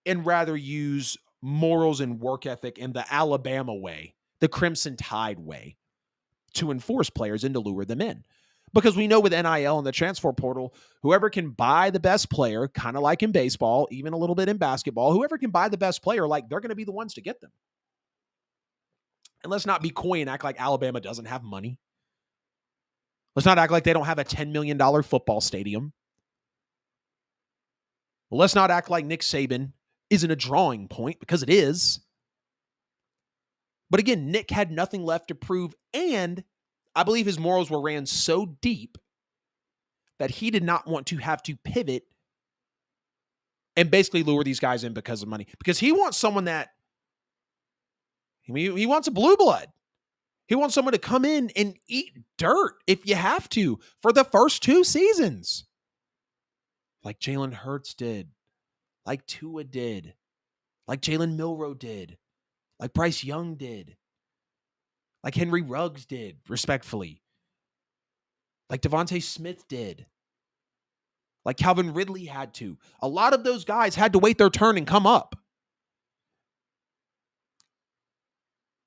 and rather use morals and work ethic in the Alabama way, the Crimson Tide way, to enforce players and to lure them in. Because we know with NIL and the transfer portal, whoever can buy the best player, kind of like in baseball, even a little bit in basketball, whoever can buy the best player, they're going to be the ones to get them. And let's not be coy and act like Alabama doesn't have money. Let's not act like they don't have a $10 million football stadium. Well, let's not act like Nick Saban isn't a drawing point, because it is. But again, Nick had nothing left to prove, and I believe his morals were ran so deep that he did not want to have to pivot and basically lure these guys in because of money. Because he wants someone that, he wants a blue blood. He wants someone to come in and eat dirt if you have to for the first 2 seasons. Like Jalen Hurts did. Like Tua did. Like Jalen Milroe did. Like Bryce Young did. Like Henry Ruggs did, respectfully. Like Devontae Smith did. Like Calvin Ridley had to. A lot of those guys had to wait their turn and come up.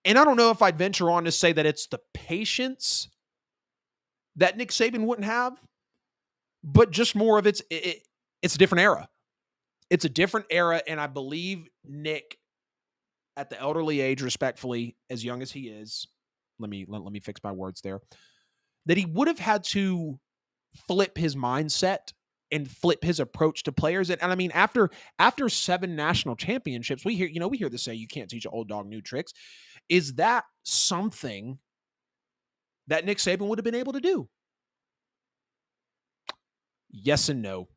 And I don't know if I'd venture on to say that it's the patience that Nick Saban wouldn't have, but just more of it's a different era. It's a different era, and I believe Nick, at the elderly age, respectfully, as young as he is, let me fix my words there, that he would have had to flip his mindset and flip his approach to players. And I mean, after 7 national championships, we hear this say, you can't teach an old dog new tricks. Is that something that Nick Saban would have been able to do? Yes and no.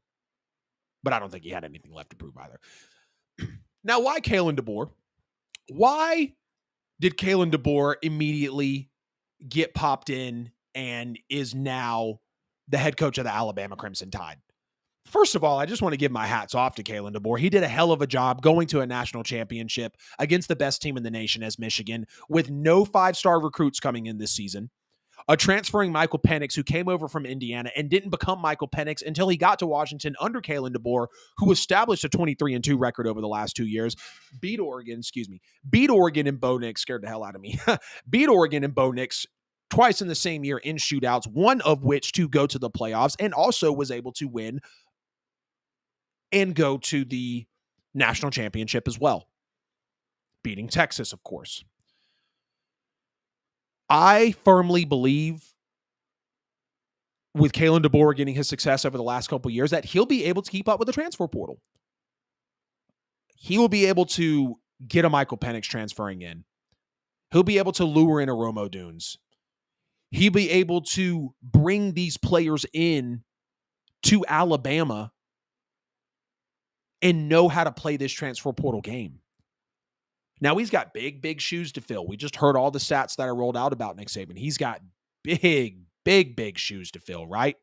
But I don't think he had anything left to prove either. Now, why Kalen DeBoer? Why did Kalen DeBoer immediately get popped in and is now the head coach of the Alabama Crimson Tide? First of all, I just want to give my hats off to Kalen DeBoer. He did a hell of a job going to a national championship against the best team in the nation as Michigan with no five-star recruits coming in this season. Transferring Michael Penix, who came over from Indiana and didn't become Michael Penix until he got to Washington under Kalen DeBoer, who established a 23-2 record over the last 2 years. Beat Oregon and Bo Nix, scared the hell out of me. Beat Oregon and Bo Nix twice in the same year in shootouts, one of which to go to the playoffs, and also was able to win and go to the national championship as well, beating Texas, of course. I firmly believe with Kalen DeBoer getting his success over the last couple of years that he'll be able to keep up with the transfer portal. He will be able to get a Michael Penix transferring in. He'll be able to lure in a Romo Dunes. He'll be able to bring these players in to Alabama and know how to play this transfer portal game. Now, he's got big shoes to fill. We just heard all the stats that I rolled out about Nick Saban. He's got big shoes to fill, right?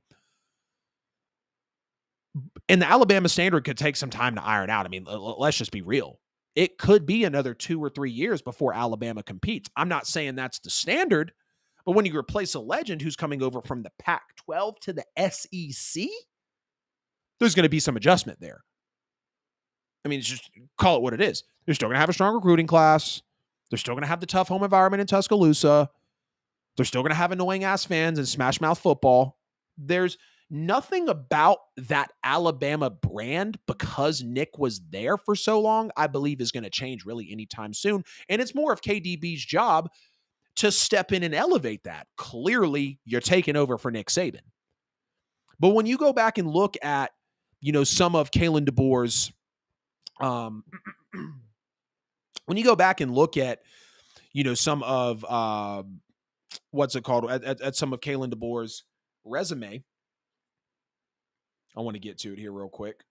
And the Alabama standard could take some time to iron out. I mean, let's just be real. It could be another 2 or 3 years before Alabama competes. I'm not saying that's the standard, but when you replace a legend who's coming over from the Pac-12 to the SEC, there's going to be some adjustment there. I mean, just call it what it is. They're still going to have a strong recruiting class. They're still going to have the tough home environment in Tuscaloosa. They're still going to have annoying-ass fans and smash-mouth football. There's nothing about that Alabama brand, because Nick was there for so long, I believe is going to change really anytime soon. And it's more of KDB's job to step in and elevate that. Clearly, you're taking over for Nick Saban. But when you go back and look at, some of Kalen DeBoer's when you go back and look at, some of, at some of Kalen DeBoer's resume, I want to get to it here real quick.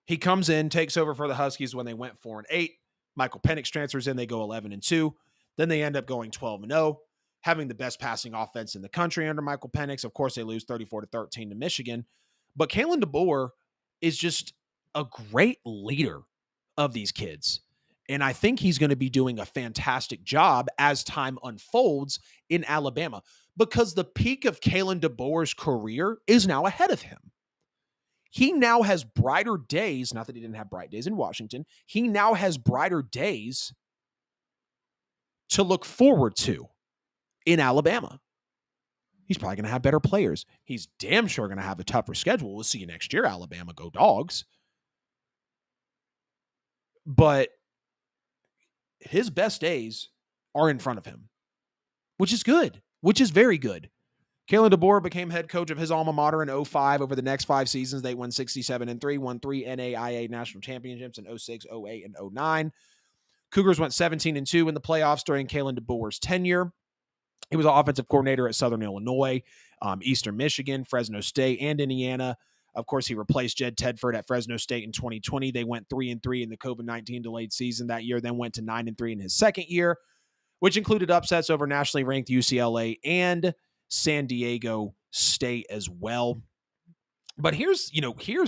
He comes in, takes over for the Huskies when they went 4-8. Michael Penix transfers in, they go 11-2. Then they end up going 12-0, having the best passing offense in the country under Michael Penix. Of course, they lose 34-13 to Michigan. But Kalen DeBoer is just a great leader of these kids. And I think he's going to be doing a fantastic job as time unfolds in Alabama, because the peak of Kalen DeBoer's career is now ahead of him. He now has brighter days, not that he didn't have bright days in Washington. He now has brighter days to look forward to in Alabama. He's probably going to have better players. He's damn sure going to have a tougher schedule. We'll see you next year, Alabama. Go Dogs. But his best days are in front of him, which is good, which is very good. Kalen DeBoer became head coach of his alma mater in 2005. Over the next 5 seasons, they won 67-3, won 3 NAIA national championships in 2006, 2008, and 2009. Cougars went 17-2 in the playoffs during Kalen DeBoer's tenure. He was an offensive coordinator at Southern Illinois, Eastern Michigan, Fresno State, and Indiana. Of course, he replaced Jed Tedford at Fresno State in 2020. They went 3-3 in the COVID-19 delayed season that year, then went to 9-3 in his second year, which included upsets over nationally ranked UCLA and San Diego State as well. But here's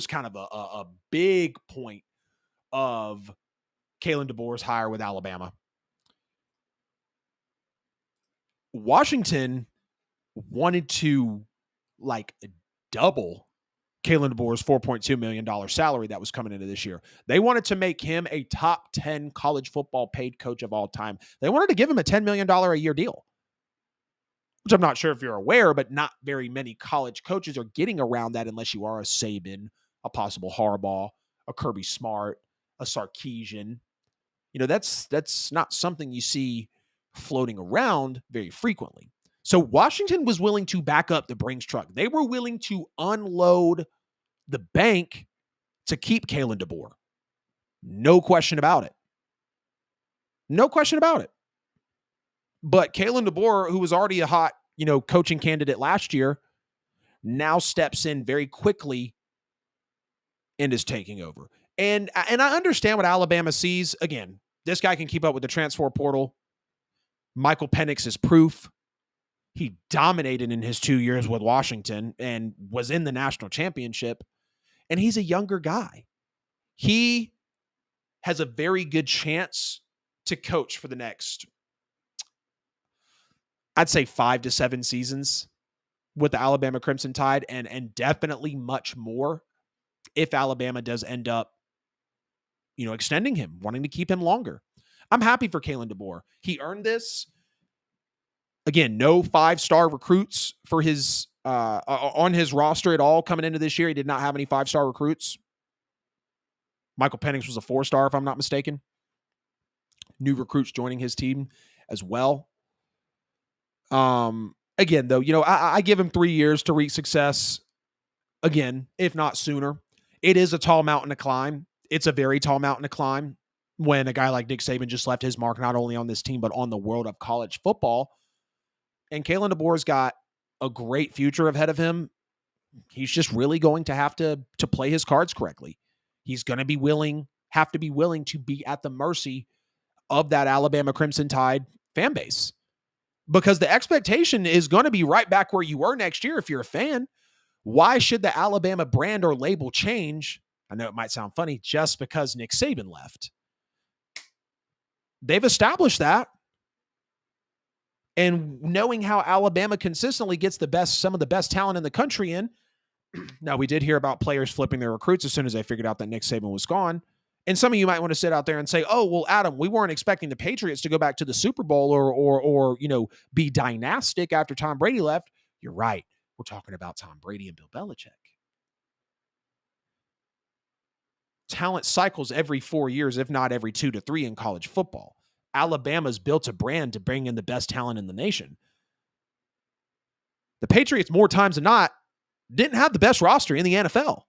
kind of a big point of Kalen DeBoer's hire with Alabama. Washington wanted to double Kalen DeBoer's $4.2 million salary that was coming into this year. They wanted to make him a top 10 college football paid coach of all time. They wanted to give him a $10 million a year deal, which I'm not sure if you're aware, but not very many college coaches are getting around that unless you are a Saban, a possible Harbaugh, a Kirby Smart, a Sarkisian. That's not something you see floating around very frequently. So Washington was willing to back up the Brinks truck. They were willing to unload the bank to keep Kalen DeBoer. No question about it. No question about it. But Kalen DeBoer, who was already a hot, coaching candidate last year, now steps in very quickly and is taking over. And I understand what Alabama sees. Again, This guy can keep up with the transfer portal. Michael Penix is proof. He dominated in his 2 years with Washington and was in the national championship. And he's a younger guy. He has a very good chance to coach for the next, I'd say 5 to 7 seasons with the Alabama Crimson Tide, and definitely much more if Alabama does end up, extending him, wanting to keep him longer. I'm happy for Kalen DeBoer. He earned this. Again, no 5-star recruits for his on his roster at all coming into this year. He did not have any 5-star recruits. Michael Penix was a 4-star, if I'm not mistaken. New recruits joining his team as well. Again, though, I give him 3 years to reach success. Again, if not sooner. It is a tall mountain to climb. It's a very tall mountain to climb when a guy like Nick Saban just left his mark not only on this team, but on the world of college football. And Kalen DeBoer's got a great future ahead of him. He's just really going to have to play his cards correctly. He's going to have to be willing to be at the mercy of that Alabama Crimson Tide fan base. Because the expectation is going to be right back where you were next year if you're a fan. Why should the Alabama brand or label change? I know it might sound funny, just because Nick Saban left. They've established that. And knowing how Alabama consistently gets some of the best talent in the country in. Now, we did hear about players flipping their recruits as soon as they figured out that Nick Saban was gone. And some of you might want to sit out there and say, oh, well, Adam, we weren't expecting the Patriots to go back to the Super Bowl or be dynastic after Tom Brady left. You're right. We're talking about Tom Brady and Bill Belichick. Talent cycles every 4 years, if not every 2 to 3 in college football. Alabama's built a brand to bring in the best talent in the nation. The Patriots, more times than not, didn't have the best roster in the NFL.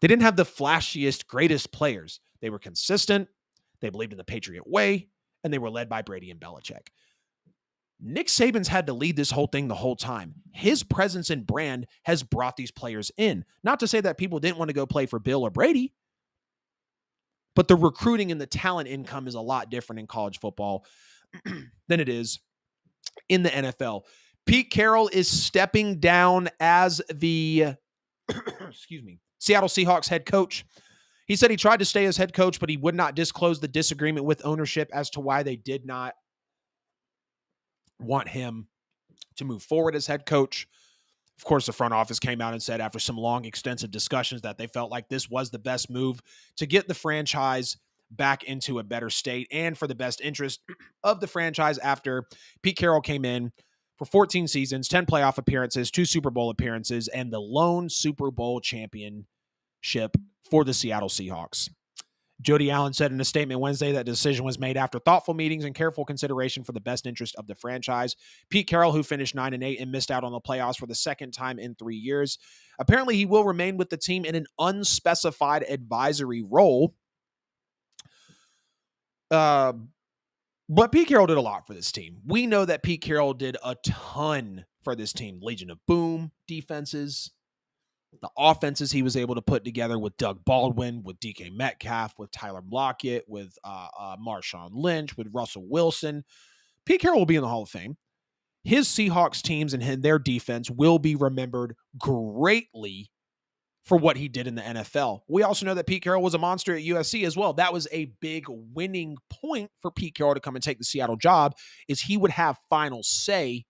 They didn't have the flashiest, greatest players. They were consistent, they believed in the Patriot way, and they were led by Brady and Belichick. Nick Saban's had to lead this whole thing the whole time. His presence and brand has brought these players in. Not to say that people didn't want to go play for Bill or Brady, but the recruiting and the talent income is a lot different in college football than it is in the NFL. Pete Carroll is stepping down as the Seattle Seahawks head coach. He said he tried to stay as head coach, but he would not disclose the disagreement with ownership as to why they did not want him to move forward as head coach. Of course, the front office came out and said after some long, extensive discussions that they felt like this was the best move to get the franchise back into a better state and for the best interest of the franchise after Pete Carroll came in for 14 seasons, 10 playoff appearances, 2 Super Bowl appearances, and the lone Super Bowl championship for the Seattle Seahawks. Jody Allen said in a statement Wednesday that the decision was made after thoughtful meetings and careful consideration for the best interest of the franchise. Pete Carroll, who finished 9-8 and missed out on the playoffs for the second time in 3 years. Apparently, he will remain with the team in an unspecified advisory role. But Pete Carroll did a lot for this team. We know that Pete Carroll did a ton for this team. Legion of Boom defenses, the offenses he was able to put together with Doug Baldwin, with DK Metcalf, with Tyler Lockett, with Marshawn Lynch, with Russell Wilson. Pete Carroll will be in the Hall of Fame. His Seahawks teams and their defense will be remembered greatly for what he did in the NFL. We also know that Pete Carroll was a monster at USC as well. That was a big winning point for Pete Carroll to come and take the Seattle job, is he would have final say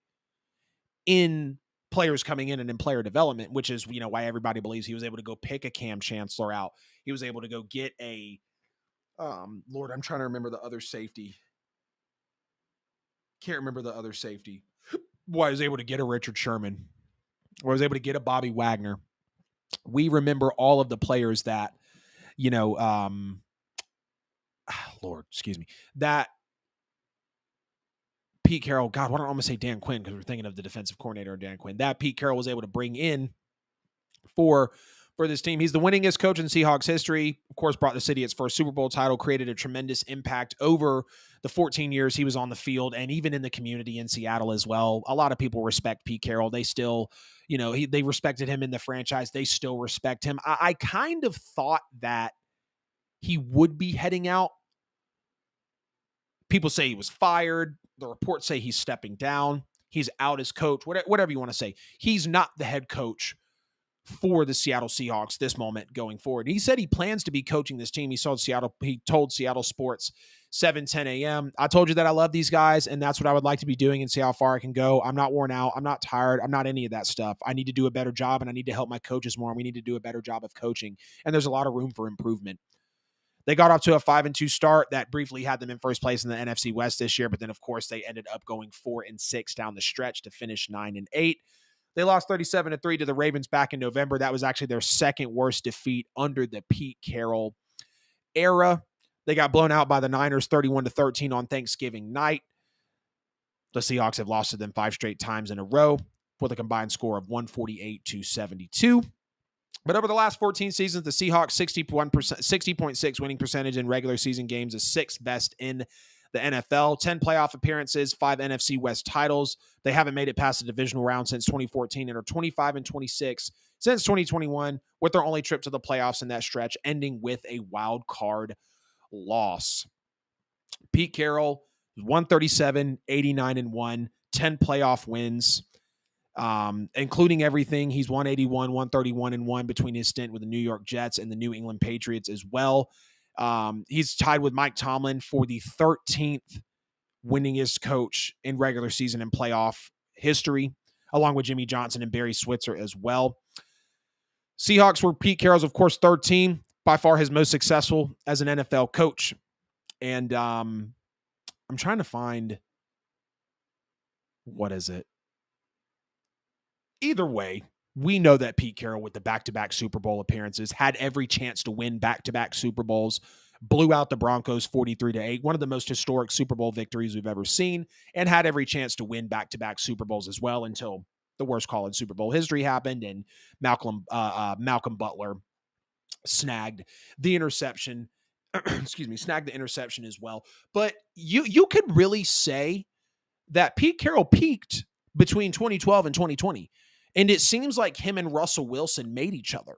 in players coming in and in player development, which is, why everybody believes he was able to go pick a Cam Chancellor out. He was able to go get a, Lord, I'm trying to remember the other safety. Can't remember the other safety. Why, he was able to get a Richard Sherman. Or was able to get a Bobby Wagner. We remember all of the players that, that Pete Carroll, God, why don't I almost say Dan Quinn, because we're thinking of the defensive coordinator, Dan Quinn, that Pete Carroll was able to bring in for this team. He's the winningest coach in Seahawks history. Of course, brought the city its first Super Bowl title, created a tremendous impact over the 14 years he was on the field and even in the community in Seattle as well. A lot of people respect Pete Carroll. They still, they respected him in the franchise. They still respect him. I kind of thought that he would be heading out People say he was fired. The reports say he's stepping down. He's out as coach, whatever you want to say. He's not the head coach for the Seattle Seahawks this moment going forward. He said he plans to be coaching this team. He told Seattle Sports 7:10 a.m. I told you that I love these guys, and that's what I would like to be doing and see how far I can go. I'm not worn out. I'm not tired. I'm not any of that stuff. I need to do a better job, and I need to help my coaches more, and we need to do a better job of coaching. And there's a lot of room for improvement. They got off to a 5-2 start that briefly had them in first place in the NFC West this year, but then, of course, they ended up going 4-6 down the stretch to finish 9-8. They lost 37-3 to the Ravens back in November. That was actually their second worst defeat under the Pete Carroll era. They got blown out by the Niners 31-13 on Thanksgiving night. The Seahawks have lost to them 5 straight times in a row with a combined score of 148-72. But over the last 14 seasons, the Seahawks 60.6 winning percentage in regular season games is 6th best in the NFL. 10 playoff appearances, 5 NFC West titles. They haven't made it past the divisional round since 2014 and are 25-26 since 2021, with their only trip to the playoffs in that stretch ending with a wild card loss. Pete Carroll, 137, 89-1, 10 playoff wins. Including everything. He's 181, 131-1 between his stint with the New York Jets and the New England Patriots as well. He's tied with Mike Tomlin for the 13th winningest coach in regular season and playoff history, along with Jimmy Johnson and Barry Switzer as well. Seahawks were Pete Carroll's, of course, third team, by far his most successful as an NFL coach. And I'm trying to find, what is it? Either way, we know that Pete Carroll, with the back-to-back Super Bowl appearances, had every chance to win back-to-back Super Bowls, blew out the Broncos 43-8, one of the most historic Super Bowl victories we've ever seen, and had every chance to win back-to-back Super Bowls as well until the worst call in Super Bowl history happened and Malcolm Butler snagged the interception. Snagged the interception as well. But you could really say that Pete Carroll peaked between 2012 and 2020. And it seems like him and Russell Wilson made each other.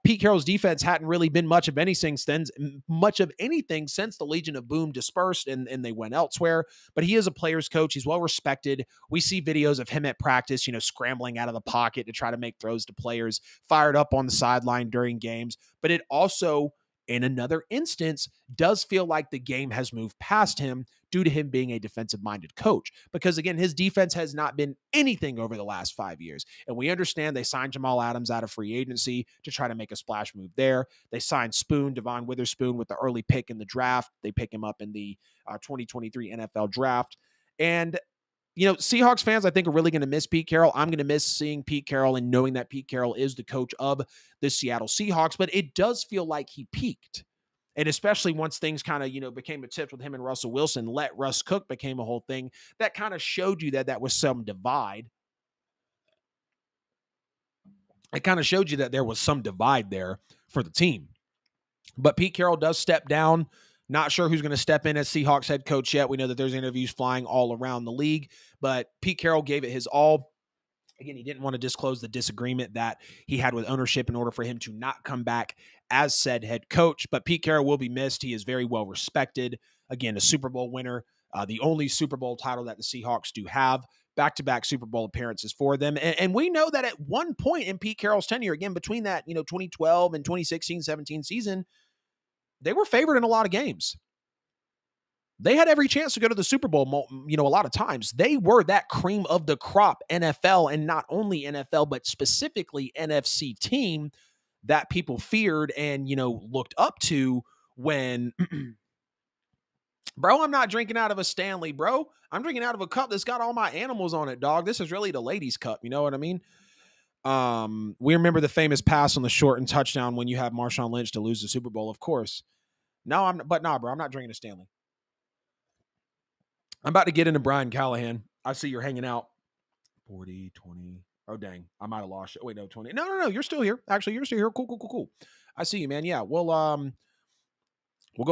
Pete Carroll's defense hadn't really been much of anything since the Legion of Boom dispersed and they went elsewhere. But he is a player's coach. He's well respected. We see videos of him at practice, scrambling out of the pocket to try to make throws to players, fired up on the sideline during games. But it also, in another instance, does feel like the game has moved past him due to him being a defensive-minded coach. Because, again, his defense has not been anything over the last 5 years. And we understand they signed Jamal Adams out of free agency to try to make a splash move there. They signed Devon Witherspoon with the early pick in the draft. They pick him up in the 2023 NFL draft. And Seahawks fans, I think, are really going to miss Pete Carroll. I'm going to miss seeing Pete Carroll and knowing that Pete Carroll is the coach of the Seattle Seahawks. But it does feel like he peaked. And especially once things kind of, became a tip with him and Russell Wilson, let Russ cook became a whole thing. That kind of showed you that was some divide. It kind of showed you that there was some divide there for the team. But Pete Carroll does step down. Not sure who's going to step in as Seahawks head coach yet. We know that there's interviews flying all around the league, but Pete Carroll gave it his all. Again, he didn't want to disclose the disagreement that he had with ownership in order for him to not come back as said head coach. But Pete Carroll will be missed. He is very well respected. Again, a Super Bowl winner, the only Super Bowl title that the Seahawks do have, back-to-back Super Bowl appearances for them. And we know that at one point in Pete Carroll's tenure, again, between that 2012 and 2016-17 season, they were favored in a lot of games. They had every chance to go to the Super Bowl, a lot of times. They were that cream of the crop NFL, and not only NFL, but specifically NFC team that people feared and, looked up to when, bro, I'm not drinking out of a Stanley, bro. I'm drinking out of a cup that's got all my animals on it, dog. This is really the ladies' cup. You know what I mean? We remember the famous pass on the short and touchdown when you have Marshawn Lynch to lose the Super Bowl, of course. Bro, I'm not drinking a Stanley. I'm about to get into Brian Callahan. I see you're hanging out. 40, 20. Oh, dang. I might have lost you. Wait, no, 20. No. You're still here. Actually, you're still here. Cool. I see you, man. Yeah, we'll go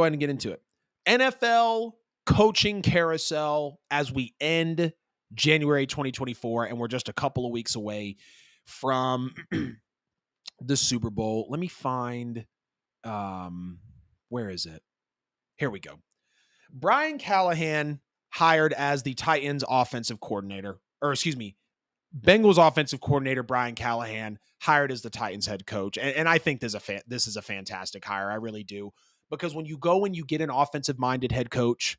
ahead and get into it. NFL coaching carousel as we end January 2024, and we're just a couple of weeks away from the Super Bowl. Let me find, where is it? Here we go. Brian Callahan hired as the Titans offensive coordinator, or excuse me, Bengals offensive coordinator Brian Callahan hired as the Titans head coach. And I think this is a fantastic hire. I really do. Because when you go and you get an offensive minded head coach,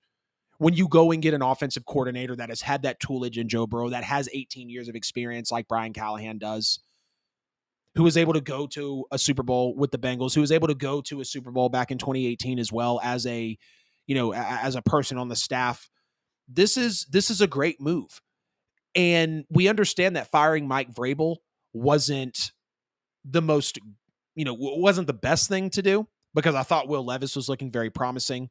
when you go and get an offensive coordinator that has had that toolage in Joe Burrow, that has 18 years of experience like Brian Callahan does, who was able to go to a Super Bowl with the Bengals, who was able to go to a Super Bowl back in 2018 as well as as a person on the staff. This is a great move. And we understand that firing Mike Vrabel wasn't wasn't the best thing to do, because I thought Will Levis was looking very promising.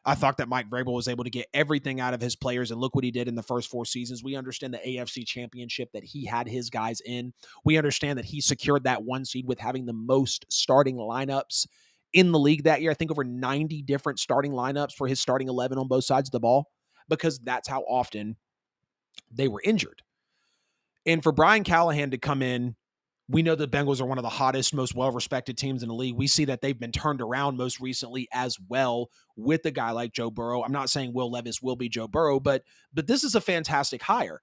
I thought that Mike Vrabel was able to get everything out of his players, and look what he did in the first 4 seasons. We understand the AFC championship that he had his guys in. We understand that he secured that 1 seed with having the most starting lineups in the league that year. I think over 90 different starting lineups for his starting 11 on both sides of the ball, because that's how often they were injured. And for Brian Callahan to come in, we know the Bengals are one of the hottest, most well-respected teams in the league. We see that they've been turned around most recently as well with a guy like Joe Burrow. I'm not saying Will Levis will be Joe Burrow, but this is a fantastic hire.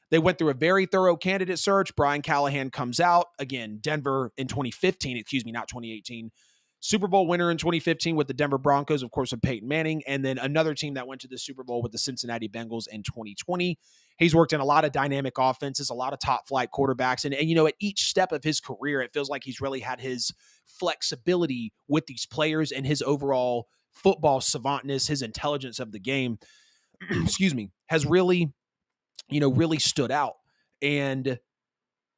They went through a very thorough candidate search. Brian Callahan comes out. Again, Denver in 2015, not 2018. Super Bowl winner in 2015 with the Denver Broncos, of course, with Peyton Manning, and then another team that went to the Super Bowl with the Cincinnati Bengals in 2020. He's worked in a lot of dynamic offenses, a lot of top flight quarterbacks. And at each step of his career, it feels like he's really had his flexibility with these players and his overall football savantness, his intelligence of the game, has really, really stood out. And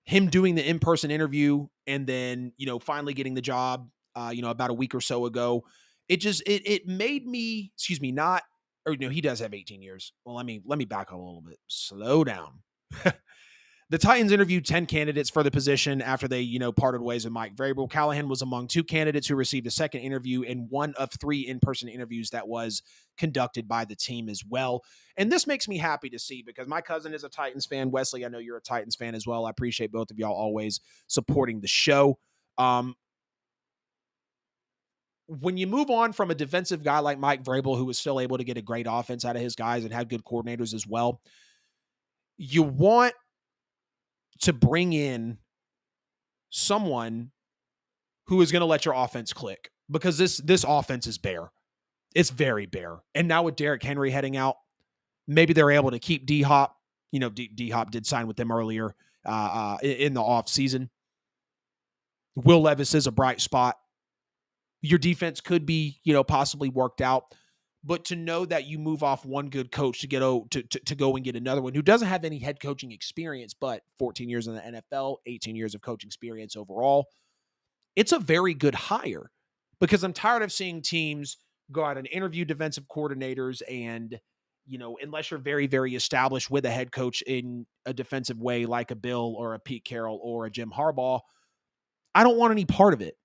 him doing the in-person interview and then, finally getting the job, about a week or so ago, it made me, he does have 18 years. Well, let me back up a little bit. Slow down. The Titans interviewed 10 candidates for the position after they, parted ways with Mike Vrabel. Callahan was among 2 candidates who received a second interview in one of 3 in-person interviews that was conducted by the team as well. And this makes me happy to see, because my cousin is a Titans fan. Wesley, I know you're a Titans fan as well. I appreciate both of y'all always supporting the show. When you move on from a defensive guy like Mike Vrabel, who was still able to get a great offense out of his guys and had good coordinators as well, you want to bring in someone who is going to let your offense click, because this offense is bare. It's very bare. And now with Derrick Henry heading out, maybe they're able to keep D-Hop. D-Hop did sign with them earlier in the offseason. Will Levis is a bright spot. Your defense could be, possibly worked out. But to know that you move off one good coach to go and get another one who doesn't have any head coaching experience, but 14 years in the NFL, 18 years of coaching experience overall, it's a very good hire, because I'm tired of seeing teams go out and interview defensive coordinators and, unless you're very, very established with a head coach in a defensive way, like a Bill or a Pete Carroll or a Jim Harbaugh, I don't want any part of it.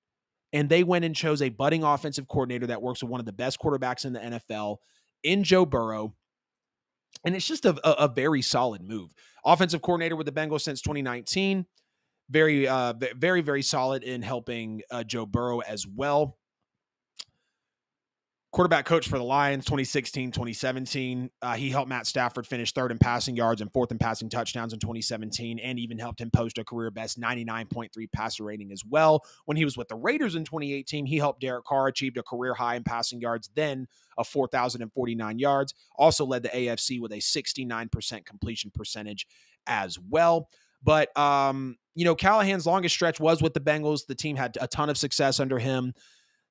And they went and chose a budding offensive coordinator that works with one of the best quarterbacks in the NFL in Joe Burrow. And it's just a very solid move. Offensive coordinator with the Bengals since 2019. Very, very, very solid in helping Joe Burrow as well. Quarterback coach for the Lions, 2016, 2017. He helped Matt Stafford finish 3rd in passing yards and 4th in passing touchdowns in 2017, and even helped him post a career-best 99.3 passer rating as well. When he was with the Raiders in 2018, he helped Derek Carr achieve a career high in passing yards, then of 4,049 yards. Also led the AFC with a 69% completion percentage as well. But, Callahan's longest stretch was with the Bengals. The team had a ton of success under him.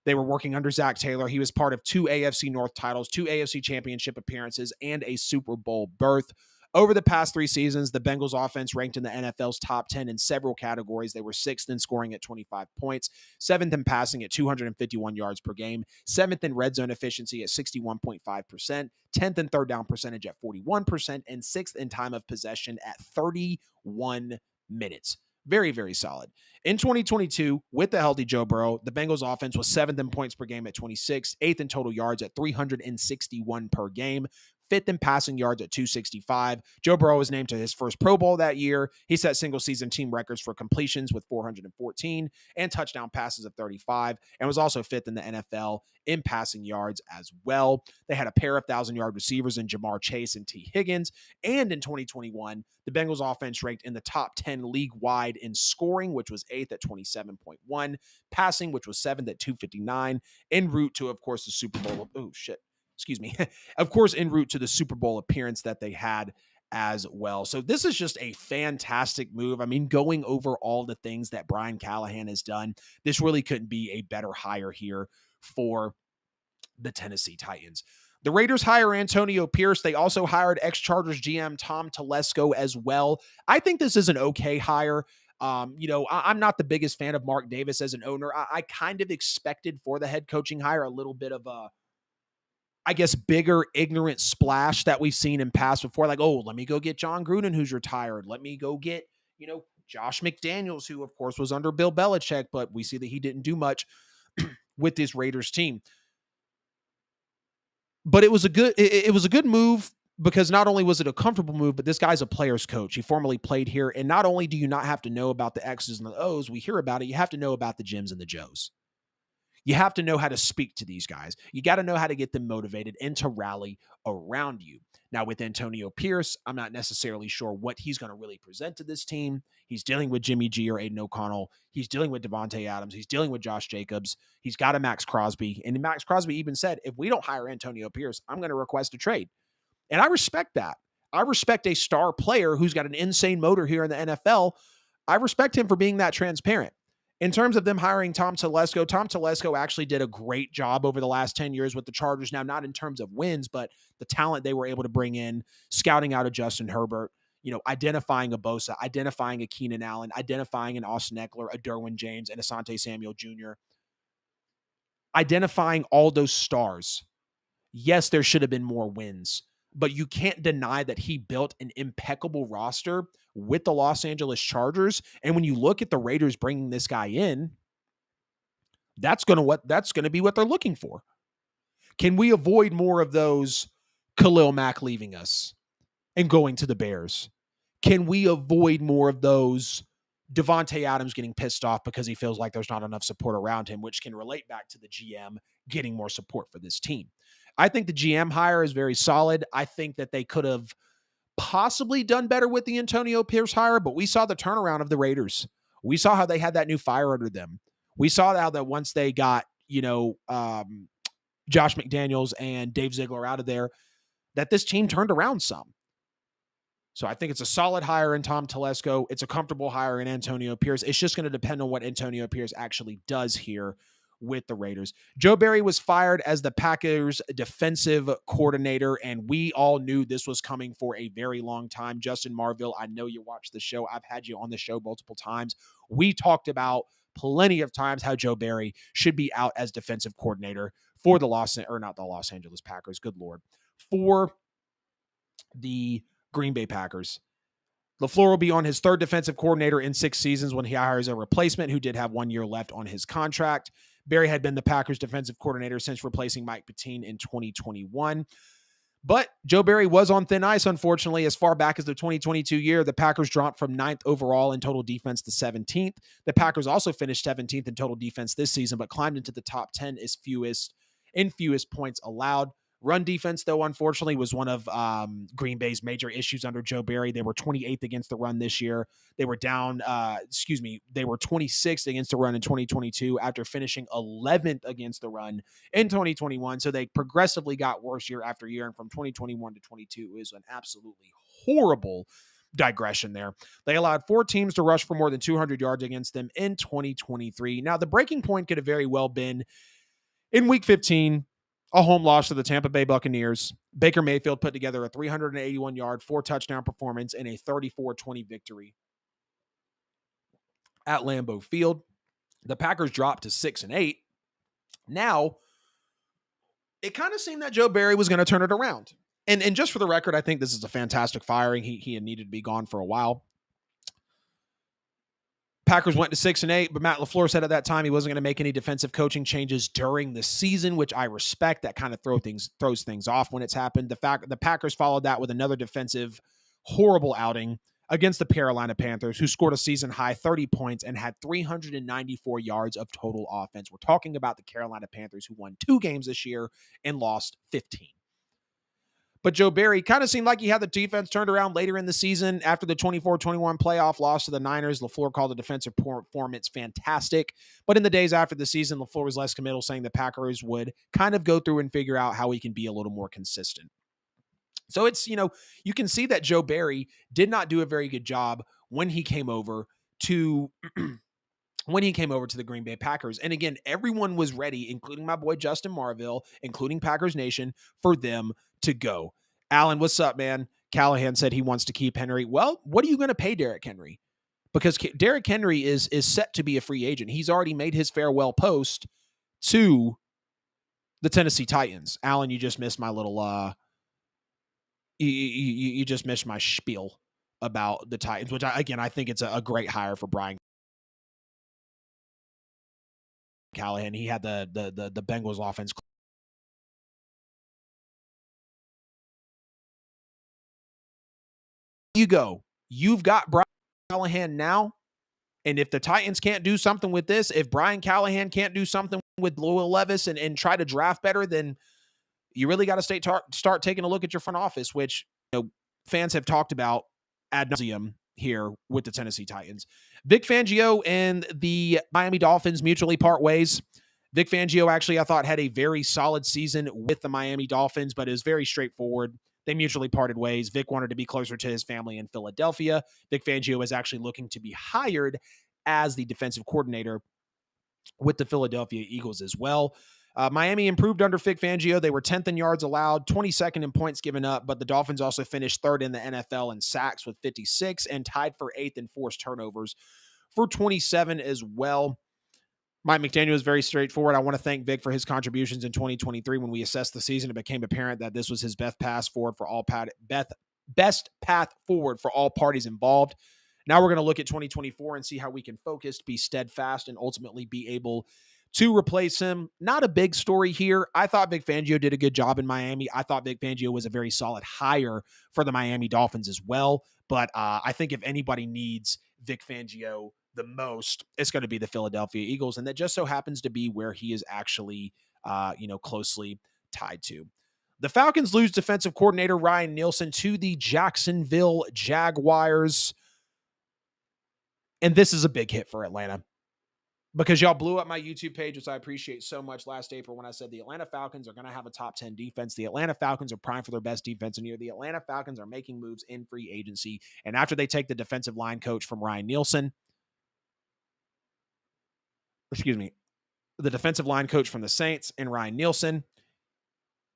They were working under Zach Taylor. He was part of 2 AFC North titles, 2 AFC championship appearances, and a Super Bowl berth. Over the past 3 seasons, the Bengals offense ranked in the NFL's top 10 in several categories. They were 6th in scoring at 25 points, 7th in passing at 251 yards per game, 7th in red zone efficiency at 61.5%, 10th in third down percentage at 41%, and 6th in time of possession at 31 minutes. Very, very solid. In 2022, with the healthy Joe Burrow, the Bengals offense was 7th in points per game at 26, 8th in total yards at 361 per game, fifth in passing yards at 265. Joe Burrow was named to his first Pro Bowl that year. He set single-season team records for completions with 414 and touchdown passes of 35, and was also fifth in the NFL in passing yards as well. They had a pair of 1,000-yard receivers in Jamar Chase and T. Higgins, and in 2021, the Bengals offense ranked in the top 10 league-wide in scoring, which was 8th at 27.1, passing, which was 7th at 259, en route to, of course, the Super Bowl. Of course, en route to the Super Bowl appearance that they had as well. So this is just a fantastic move. I mean, going over all the things that Brian Callahan has done, this really couldn't be a better hire here for the Tennessee Titans. The Raiders hire Antonio Pierce. They also hired ex-Chargers GM Tom Telesco as well. I think this is an okay hire. I'm not the biggest fan of Mark Davis as an owner. I kind of expected for the head coaching hire a little bit of a, I guess, bigger ignorant splash that we've seen in past before. Like, oh, let me go get John Gruden, who's retired. Let me go get, Josh McDaniels, who of course was under Bill Belichick, but we see that he didn't do much with this Raiders team. But it was a good move because not only was it a comfortable move, but this guy's a player's coach. He formerly played here. And not only do you not have to know about the X's and the O's, we hear about it, you have to know about the Jims and the Joes. You have to know how to speak to these guys. You got to know how to get them motivated and to rally around you. Now, with Antonio Pierce, I'm not necessarily sure what he's going to really present to this team. He's dealing with Jimmy G or Aiden O'Connell. He's dealing with Devontae Adams. He's dealing with Josh Jacobs. He's got a Max Crosby. And Max Crosby even said, if we don't hire Antonio Pierce, I'm going to request a trade. And I respect that. I respect a star player who's got an insane motor here in the NFL. I respect him for being that transparent. In terms of them hiring Tom Telesco actually did a great job over the last 10 years with the Chargers. Now, not in terms of wins, but the talent they were able to bring in, scouting out a Justin Herbert, identifying a Bosa, identifying a Keenan Allen, identifying an Austin Eckler, a Derwin James, and Asante Samuel Jr., identifying all those stars. Yes, there should have been more wins, but you can't deny that he built an impeccable roster with the Los Angeles Chargers. And when you look at the Raiders bringing this guy in, that's going to be what they're looking for. Can we avoid more of those Khalil Mack leaving us and going to the Bears? Can we avoid more of those Devontae Adams getting pissed off because he feels like there's not enough support around him, which can relate back to the GM getting more support for this team? I think the GM hire is very solid. I think that they could have possibly done better with the Antonio Pierce hire, but we saw the turnaround of the Raiders. We saw how they had that new fire under them. We saw how that once they got, Josh McDaniels and Dave Ziegler out of there, that this team turned around some. So I think it's a solid hire in Tom Telesco. It's a comfortable hire in Antonio Pierce. It's just going to depend on what Antonio Pierce actually does here with the Raiders. Joe Barry was fired as the Packers defensive coordinator, and we all knew this was coming for a very long time. Justin Marville, I know you watch the show. I've had you on the show multiple times. We talked about plenty of times how Joe Barry should be out as defensive coordinator for the not the Los Angeles Packers, good Lord, for the Green Bay Packers. LaFleur will be on his third defensive coordinator in 6 seasons when he hires a replacement who did have 1 year left on his contract. Barry had been the Packers defensive coordinator since replacing Mike Pettine in 2021. But Joe Barry was on thin ice, unfortunately. As far back as the 2022 year, the Packers dropped from 9th overall in total defense to 17th. The Packers also finished 17th in total defense this season, but climbed into the top 10 in fewest points allowed. Run defense, though, unfortunately, was one of Green Bay's major issues under Joe Barry. They were 28th against the run this year. They were they were 26th against the run in 2022 after finishing 11th against the run in 2021. So they progressively got worse year after year. And from 2021 to 22 is an absolutely horrible digression there. They allowed 4 teams to rush for more than 200 yards against them in 2023. Now, the breaking point could have very well been in Week 15, a home loss to the Tampa Bay Buccaneers. Baker Mayfield put together a 381-yard, 4-touchdown performance in a 34-20 victory at Lambeau Field. The Packers dropped to 6-8. Now, it kind of seemed that Joe Barry was going to turn it around. And just for the record, I think this is a fantastic firing. He had needed to be gone for a while. Packers went to 6-8, but Matt LaFleur said at that time he wasn't going to make any defensive coaching changes during the season, which I respect. That kind of throws things off when it's happened. The Packers followed that with another defensive horrible outing against the Carolina Panthers, who scored a season-high 30 points and had 394 yards of total offense. We're talking about the Carolina Panthers, who won 2 games this year and lost 15. But Joe Barry kind of seemed like he had the defense turned around later in the season after the 24-21 playoff loss to the Niners. LaFleur called the defensive performance fantastic. But in the days after the season, LaFleur was less committal, saying the Packers would kind of go through and figure out how he can be a little more consistent. So it's, you can see that Joe Barry did not do a very good job when he came over to the Green Bay Packers. And again, everyone was ready, including my boy Justin Marville, including Packers Nation, for them to go. Alan, what's up, man? Callahan said he wants to keep Henry. Well, what are you going to pay Derrick Henry? Because Derrick Henry is set to be a free agent. He's already made his farewell post to the Tennessee Titans. Alan, you just missed my little you just missed my spiel about the Titans, which I think it's a great hire for Brian Callahan. He had the Bengals offense. You've got Brian Callahan now, and if the Titans can't do something with this, if Brian Callahan can't do something with Will Levis and try to draft better, then you really got to start taking a look at your front office, which fans have talked about ad nauseum here with the Tennessee Titans. Vic Fangio and the Miami Dolphins mutually part ways. Vic Fangio actually, I thought, had a very solid season with the Miami Dolphins, but it was very straightforward. They mutually parted ways. Vic wanted to be closer to his family in Philadelphia. Vic Fangio is actually looking to be hired as the defensive coordinator with the Philadelphia Eagles as well. Miami improved under Vic Fangio. They were 10th in yards allowed, 22nd in points given up, but the Dolphins also finished 3rd in the NFL in sacks with 56 and tied for 8th in forced turnovers for 27 as well. Mike McDaniel is very straightforward. I want to thank Vic for his contributions in 2023. When we assessed the season, it became apparent that this was his best path forward for all parties involved. Now we're going to look at 2024 and see how we can focus, be steadfast, and ultimately be able to replace him. Not a big story here. I thought Vic Fangio did a good job in Miami. I thought Vic Fangio was a very solid hire for the Miami Dolphins as well. But I think if anybody needs Vic Fangio the most, it's going to be the Philadelphia Eagles. And that just so happens to be where he is actually, closely tied to. The Falcons lose defensive coordinator Ryan Nielsen to the Jacksonville Jaguars. And this is a big hit for Atlanta, because y'all blew up my YouTube page, which I appreciate so much last April when I said the Atlanta Falcons are going to have a top 10 defense. The Atlanta Falcons are primed for their best defense in the year. The Atlanta Falcons are making moves in free agency. And after they take the defensive line coach from Ryan Nielsen, the defensive line coach from the Saints and Ryan Nielsen,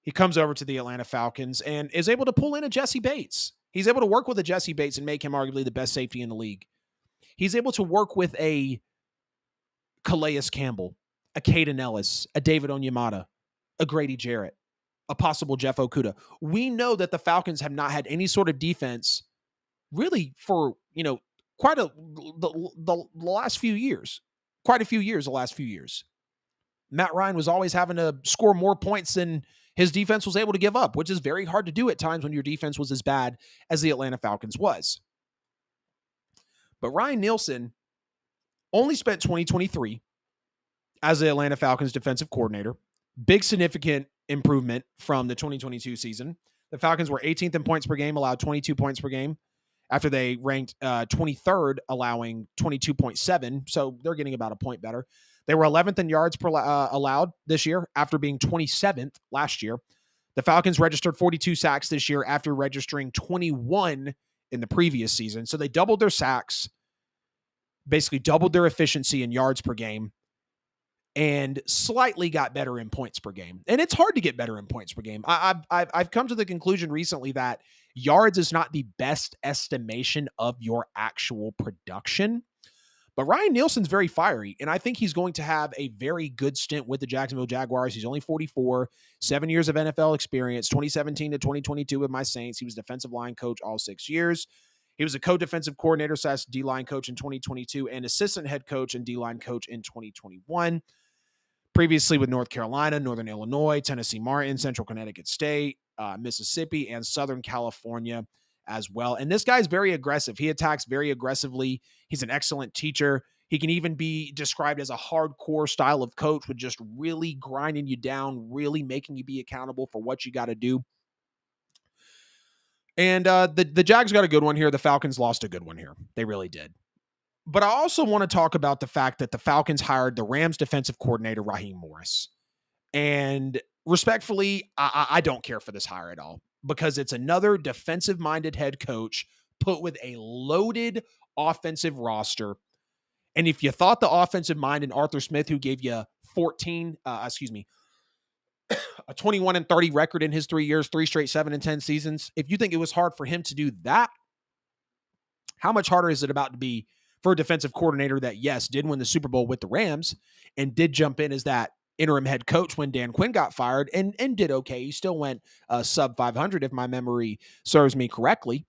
he comes over to the Atlanta Falcons and is able to pull in a Jesse Bates. He's able to work with a Jesse Bates and make him arguably the best safety in the league. He's able to work with a Calais Campbell, a Caden Ellis, a David Onyemata, a Grady Jarrett, a possible Jeff Okudah. We know that the Falcons have not had any sort of defense really for, quite a few years. Matt Ryan was always having to score more points than his defense was able to give up, which is very hard to do at times when your defense was as bad as the Atlanta Falcons was. But Ryan Nielsen only spent 2023 as the Atlanta Falcons defensive coordinator. Big significant improvement from the 2022 season. The Falcons were 18th in points per game, allowed 22 points per game, after they ranked 23rd, allowing 22.7. So they're getting about a point better. They were 11th in yards per allowed this year, after being 27th last year. The Falcons registered 42 sacks this year after registering 21 in the previous season. So they doubled their sacks, basically doubled their efficiency in yards per game, and slightly got better in points per game. And it's hard to get better in points per game. I've come to the conclusion recently that yards is not the best estimation of your actual production. But Ryan Nielsen's very fiery, and I think he's going to have a very good stint with the Jacksonville Jaguars. He's only 44, 7 years of NFL experience, 2017 to 2022 with my Saints. He was defensive line coach all 6 years. He was a co-defensive coordinator / D-line coach in 2022 and assistant head coach and D-line coach in 2021. Previously with North Carolina, Northern Illinois, Tennessee Martin, Central Connecticut State, Mississippi, and Southern California as well. And this guy's very aggressive. He attacks very aggressively. He's an excellent teacher. He can even be described as a hardcore style of coach with just really grinding you down, really making you be accountable for what you got to do. And the Jags got a good one here. The Falcons lost a good one here. They really did. But I also want to talk about the fact that the Falcons hired the Rams defensive coordinator, Raheem Morris. And respectfully, I don't care for this hire at all because it's another defensive-minded head coach put with a loaded offensive roster. And if you thought the offensive mind in Arthur Smith, who gave you a 21-30 record in his 3 years, 3 straight 7-10 seasons, if you think it was hard for him to do that, how much harder is it about to be for a defensive coordinator that, yes, did win the Super Bowl with the Rams and did jump in as that interim head coach when Dan Quinn got fired and did okay. He still went sub 500 if my memory serves me correctly.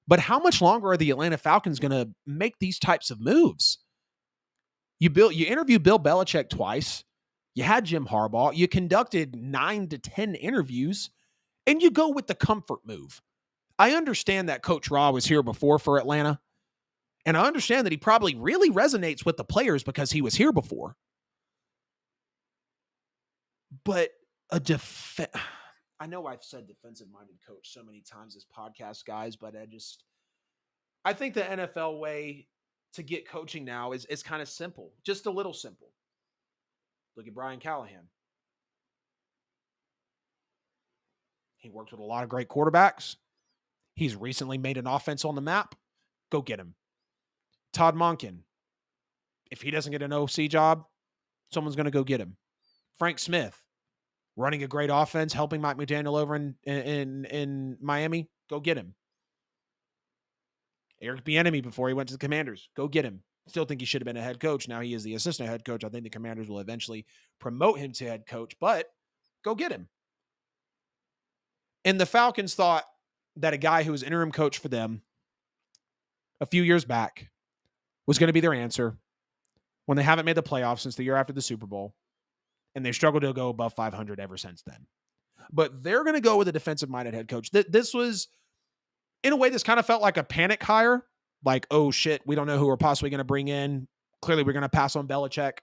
But how much longer are the Atlanta Falcons going to make these types of moves? You interviewed Bill Belichick twice. You had Jim Harbaugh. You conducted 9 to 10 interviews, and you go with the comfort move. I understand that Coach Raw was here before for Atlanta, and I understand that he probably really resonates with the players because he was here before. But I know I've said defensive-minded coach so many times this podcast, guys, but I think the NFL way to get coaching now is kind of simple, just a little simple. Look at Brian Callahan. He worked with a lot of great quarterbacks. He's recently made an offense on the map. Go get him. Todd Monken. If he doesn't get an OC job, someone's going to go get him. Frank Smith. Running a great offense, helping Mike McDaniel over in Miami. Go get him. Eric Bieniemy before he went to the Commanders. Go get him. Still think he should have been a head coach. Now he is the assistant head coach. I think the Commanders will eventually promote him to head coach, but go get him. And the Falcons thought that a guy who was interim coach for them a few years back was going to be their answer when they haven't made the playoffs since the year after the Super Bowl, and they struggled to go above 500 ever since then. But they're going to go with a defensive-minded head coach. This was, in a way, this kind of felt like a panic hire. Like, oh, shit, we don't know who we're possibly going to bring in. Clearly, we're going to pass on Belichick.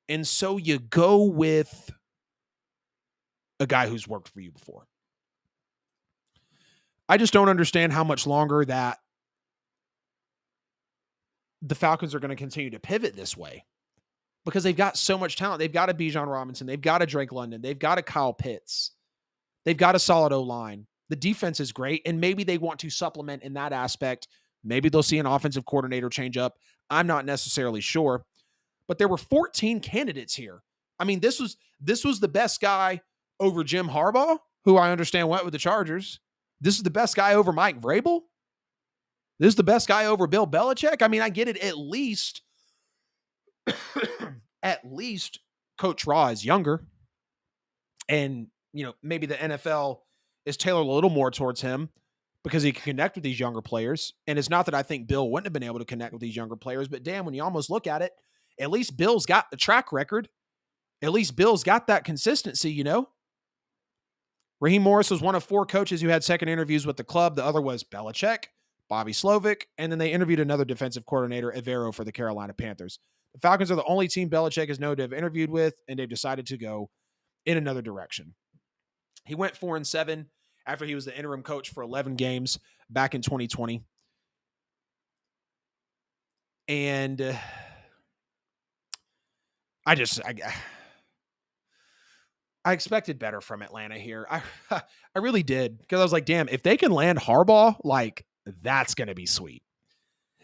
And so you go with a guy who's worked for you before. I just don't understand how much longer that the Falcons are going to continue to pivot this way because they've got so much talent. They've got a Bijan Robinson. They've got a Drake London. They've got a Kyle Pitts. They've got a solid O-line. The defense is great, and maybe they want to supplement in that aspect. Maybe they'll see an offensive coordinator change up. I'm not necessarily sure. But there were 14 candidates here. I mean, this was the best guy over Jim Harbaugh, who I understand went with the Chargers. This is the best guy over Mike Vrabel. This is the best guy over Bill Belichick. I mean, I get it. At least Coach Raw is younger. And, maybe the NFL is tailored a little more towards him because he can connect with these younger players. And it's not that I think Bill wouldn't have been able to connect with these younger players, but damn, when you almost look at it, at least Bill's got the track record. At least Bill's got that consistency, Raheem Morris was one of 4 coaches who had second interviews with the club. The other was Belichick, Bobby Slovic, and then they interviewed another defensive coordinator, Evero, for the Carolina Panthers. The Falcons are the only team Belichick is known to have interviewed with, and they've decided to go in another direction. He went 4-7 after he was the interim coach for 11 games back in 2020. And I expected better from Atlanta here. I really did, because I was like, damn, if they can land Harbaugh, that's going to be sweet.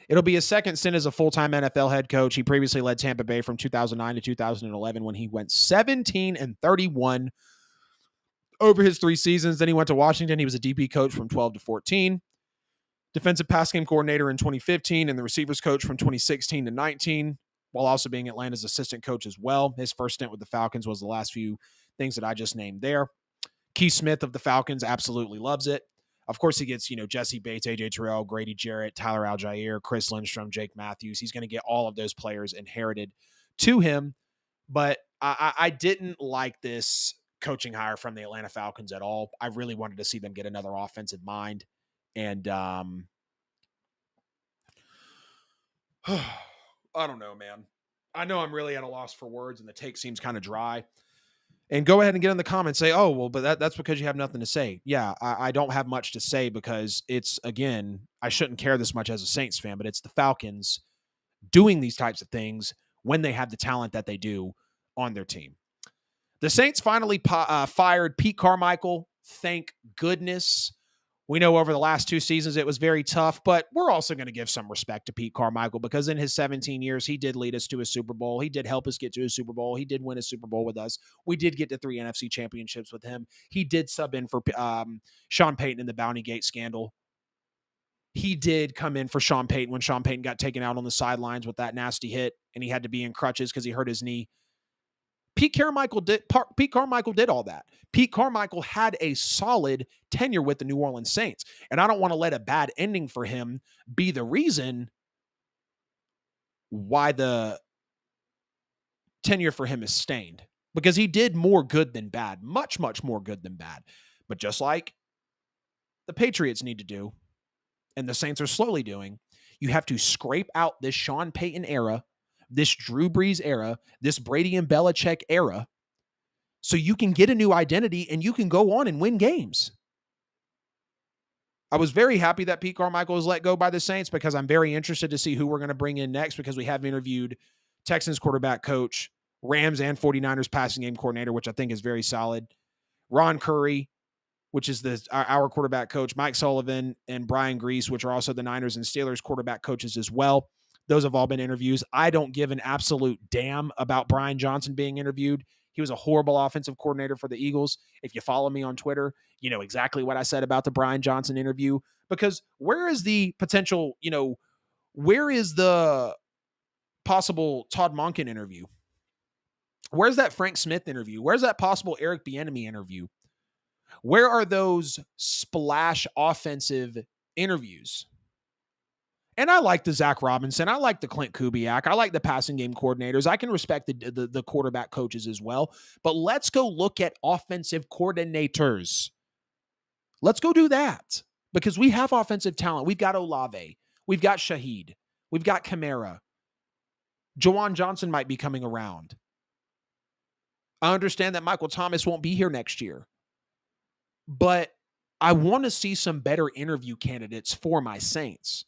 It'll be his second stint as a full-time NFL head coach. He previously led Tampa Bay from 2009 to 2011 when he went 17-31 over his 3 seasons. Then he went to Washington. He was a DB coach from 12 to 14, defensive pass game coordinator in 2015, and the receivers coach from 2016 to 19, while also being Atlanta's assistant coach as well. His first stint with the Falcons was the last few things that I just named there. Keith Smith of the Falcons absolutely loves it. Of course, he gets, Jesse Bates, AJ Terrell, Grady Jarrett, Tyler Algier, Chris Lindstrom, Jake Matthews. He's going to get all of those players inherited to him. But I didn't like this coaching hire from the Atlanta Falcons at all. I really wanted to see them get another offensive mind. And I don't know, man. I know I'm really at a loss for words, and the take seems kind of dry. And go ahead and get in the comments, say, oh, well, but that's because you have nothing to say. Yeah, I don't have much to say because it's, again, I shouldn't care this much as a Saints fan, but it's the Falcons doing these types of things when they have the talent that they do on their team. The Saints finally fired Pete Carmichael. Thank goodness. We know over the last 2 seasons it was very tough, but we're also going to give some respect to Pete Carmichael because in his 17 years, he did lead us to a Super Bowl. He did help us get to a Super Bowl. He did win a Super Bowl with us. We did get to 3 NFC championships with him. He did sub in for Sean Payton in the Bounty Gate scandal. He did come in for Sean Payton when Sean Payton got taken out on the sidelines with that nasty hit, and he had to be in crutches because he hurt his knee. Pete Carmichael did all that. Pete Carmichael had a solid tenure with the New Orleans Saints, and I don't want to let a bad ending for him be the reason why the tenure for him is stained, because he did more good than bad, much, much more good than bad. But just like the Patriots need to do, and the Saints are slowly doing, you have to scrape out this Sean Payton era, this Drew Brees era, this Brady and Belichick era, so you can get a new identity and you can go on and win games. I was very happy that Pete Carmichael was let go by the Saints because I'm very interested to see who we're going to bring in next, because we have interviewed Texans quarterback coach, Rams and 49ers passing game coordinator, which I think is very solid, Ron Curry, which is our quarterback coach, Mike Sullivan, and Brian Grease, which are also the Niners and Steelers quarterback coaches as well. Those have all been interviews. I don't give an absolute damn about Brian Johnson being interviewed. He was a horrible offensive coordinator for the Eagles. If you follow me on Twitter, you know exactly what I said about the Brian Johnson interview, because where is the potential, where is the possible Todd Monken interview? Where's that Frank Smith interview? Where's that possible Eric Bieniemy interview? Where are those splash offensive interviews? And I like the Zach Robinson. I like the Clint Kubiak. I like the passing game coordinators. I can respect the quarterback coaches as well. But let's go look at offensive coordinators. Let's go do that, because we have offensive talent. We've got Olave. We've got Shaheed. We've got Kamara. Jawan Johnson might be coming around. I understand that Michael Thomas won't be here next year, but I want to see some better interview candidates for my Saints.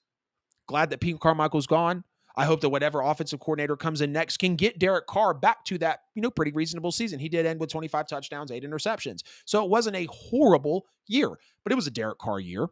Glad that Pete Carmichael's gone. I hope that whatever offensive coordinator comes in next can get Derek Carr back to that, pretty reasonable season. He did end with 25 touchdowns, 8 interceptions. So it wasn't a horrible year, but it was a Derek Carr year.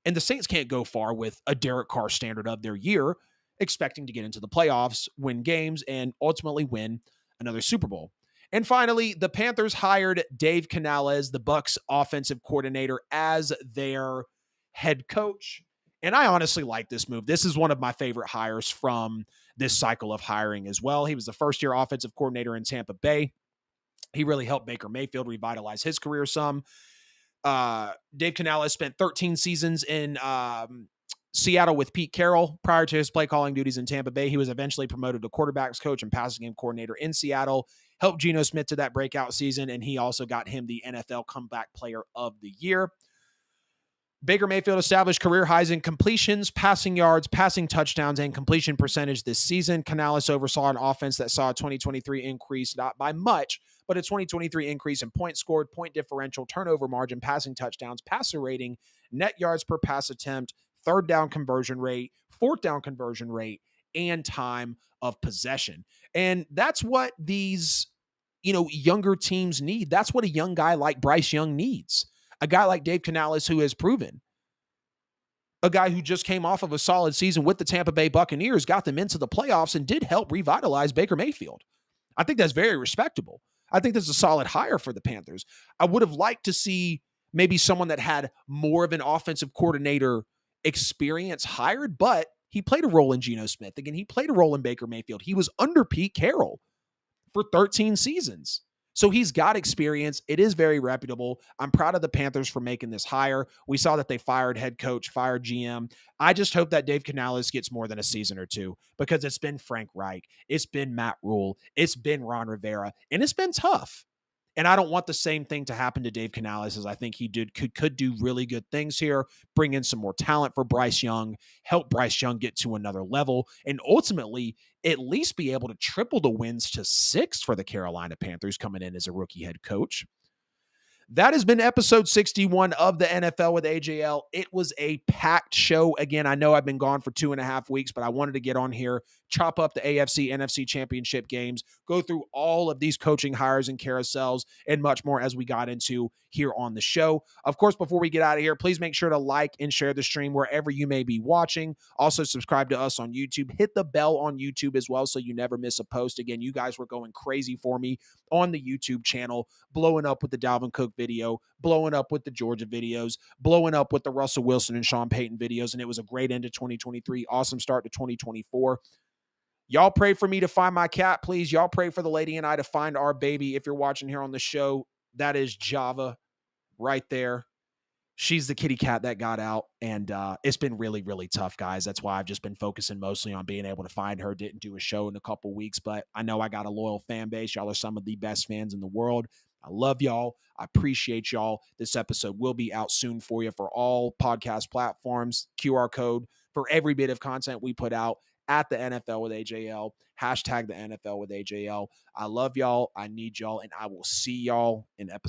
And the Saints can't go far with a Derek Carr standard of their year, expecting to get into the playoffs, win games, and ultimately win another Super Bowl. And finally, the Panthers hired Dave Canales, the Bucs offensive coordinator, as their head coach. And I honestly like this move. This is one of my favorite hires from this cycle of hiring as well. He was the first-year offensive coordinator in Tampa Bay. He really helped Baker Mayfield revitalize his career some. Dave Canales spent 13 seasons in Seattle with Pete Carroll. Prior to his play calling duties in Tampa Bay, he was eventually promoted to quarterbacks coach and passing game coordinator in Seattle, helped Geno Smith to that breakout season, and he also got him the NFL Comeback Player of the Year. Baker Mayfield established career highs in completions, passing yards, passing touchdowns, and completion percentage this season. Canales oversaw an offense that saw a 2023 increase, not by much, but a 2023 increase in points scored, point differential, turnover margin, passing touchdowns, passer rating, net yards per pass attempt, third down conversion rate, fourth down conversion rate, and time of possession. And that's what these, younger teams need. That's what a young guy like Bryce Young needs. A guy like Dave Canales, who has proven, a guy who just came off of a solid season with the Tampa Bay Buccaneers, got them into the playoffs and did help revitalize Baker Mayfield. I think that's very respectable. I think that's a solid hire for the Panthers. I would have liked to see maybe someone that had more of an offensive coordinator experience hired, but he played a role in Geno Smith. Again, he played a role in Baker Mayfield. He was under Pete Carroll for 13 seasons. So he's got experience. It is very reputable. I'm proud of the Panthers for making this hire. We saw that they fired head coach, fired GM. I just hope that Dave Canales gets more than a season or two, because it's been Frank Reich, it's been Matt Rule, it's been Ron Rivera, and it's been tough. And I don't want the same thing to happen to Dave Canales, as I think he could do really good things here, bring in some more talent for Bryce Young, help Bryce Young get to another level, and ultimately at least be able to triple the wins to 6 for the Carolina Panthers coming in as a rookie head coach. That has been episode 61 of the NFL with AJL. It was a packed show. Again, I know I've been gone for 2.5 weeks, but I wanted to get on here, chop up the AFC, NFC championship games, go through all of these coaching hires and carousels, and much more as we got into here on the show. Of course, before we get out of here, please make sure to like and share the stream wherever you may be watching. Also, subscribe to us on YouTube. Hit the bell on YouTube as well so you never miss a post. Again, you guys were going crazy for me on the YouTube channel, blowing up with the Dalvin Cook video, blowing up with the Georgia videos, blowing up with the Russell Wilson and Sean Payton videos, and it was a great end to 2023. Awesome start to 2024. Y'all pray for me to find my cat, please. Y'all pray for the lady and I to find our baby. If you're watching here on the show, that is Java right there. She's the kitty cat that got out, and it's been really, really tough, guys. That's why I've just been focusing mostly on being able to find her. Didn't do a show in a couple weeks, but I know I got a loyal fan base. Y'all are some of the best fans in the world. I love y'all. I appreciate y'all. This episode will be out soon for you for all podcast platforms. QR code for every bit of content we put out at the NFL with AJL. Hashtag the NFL with AJL. I love y'all. I need y'all, and I will see y'all in episode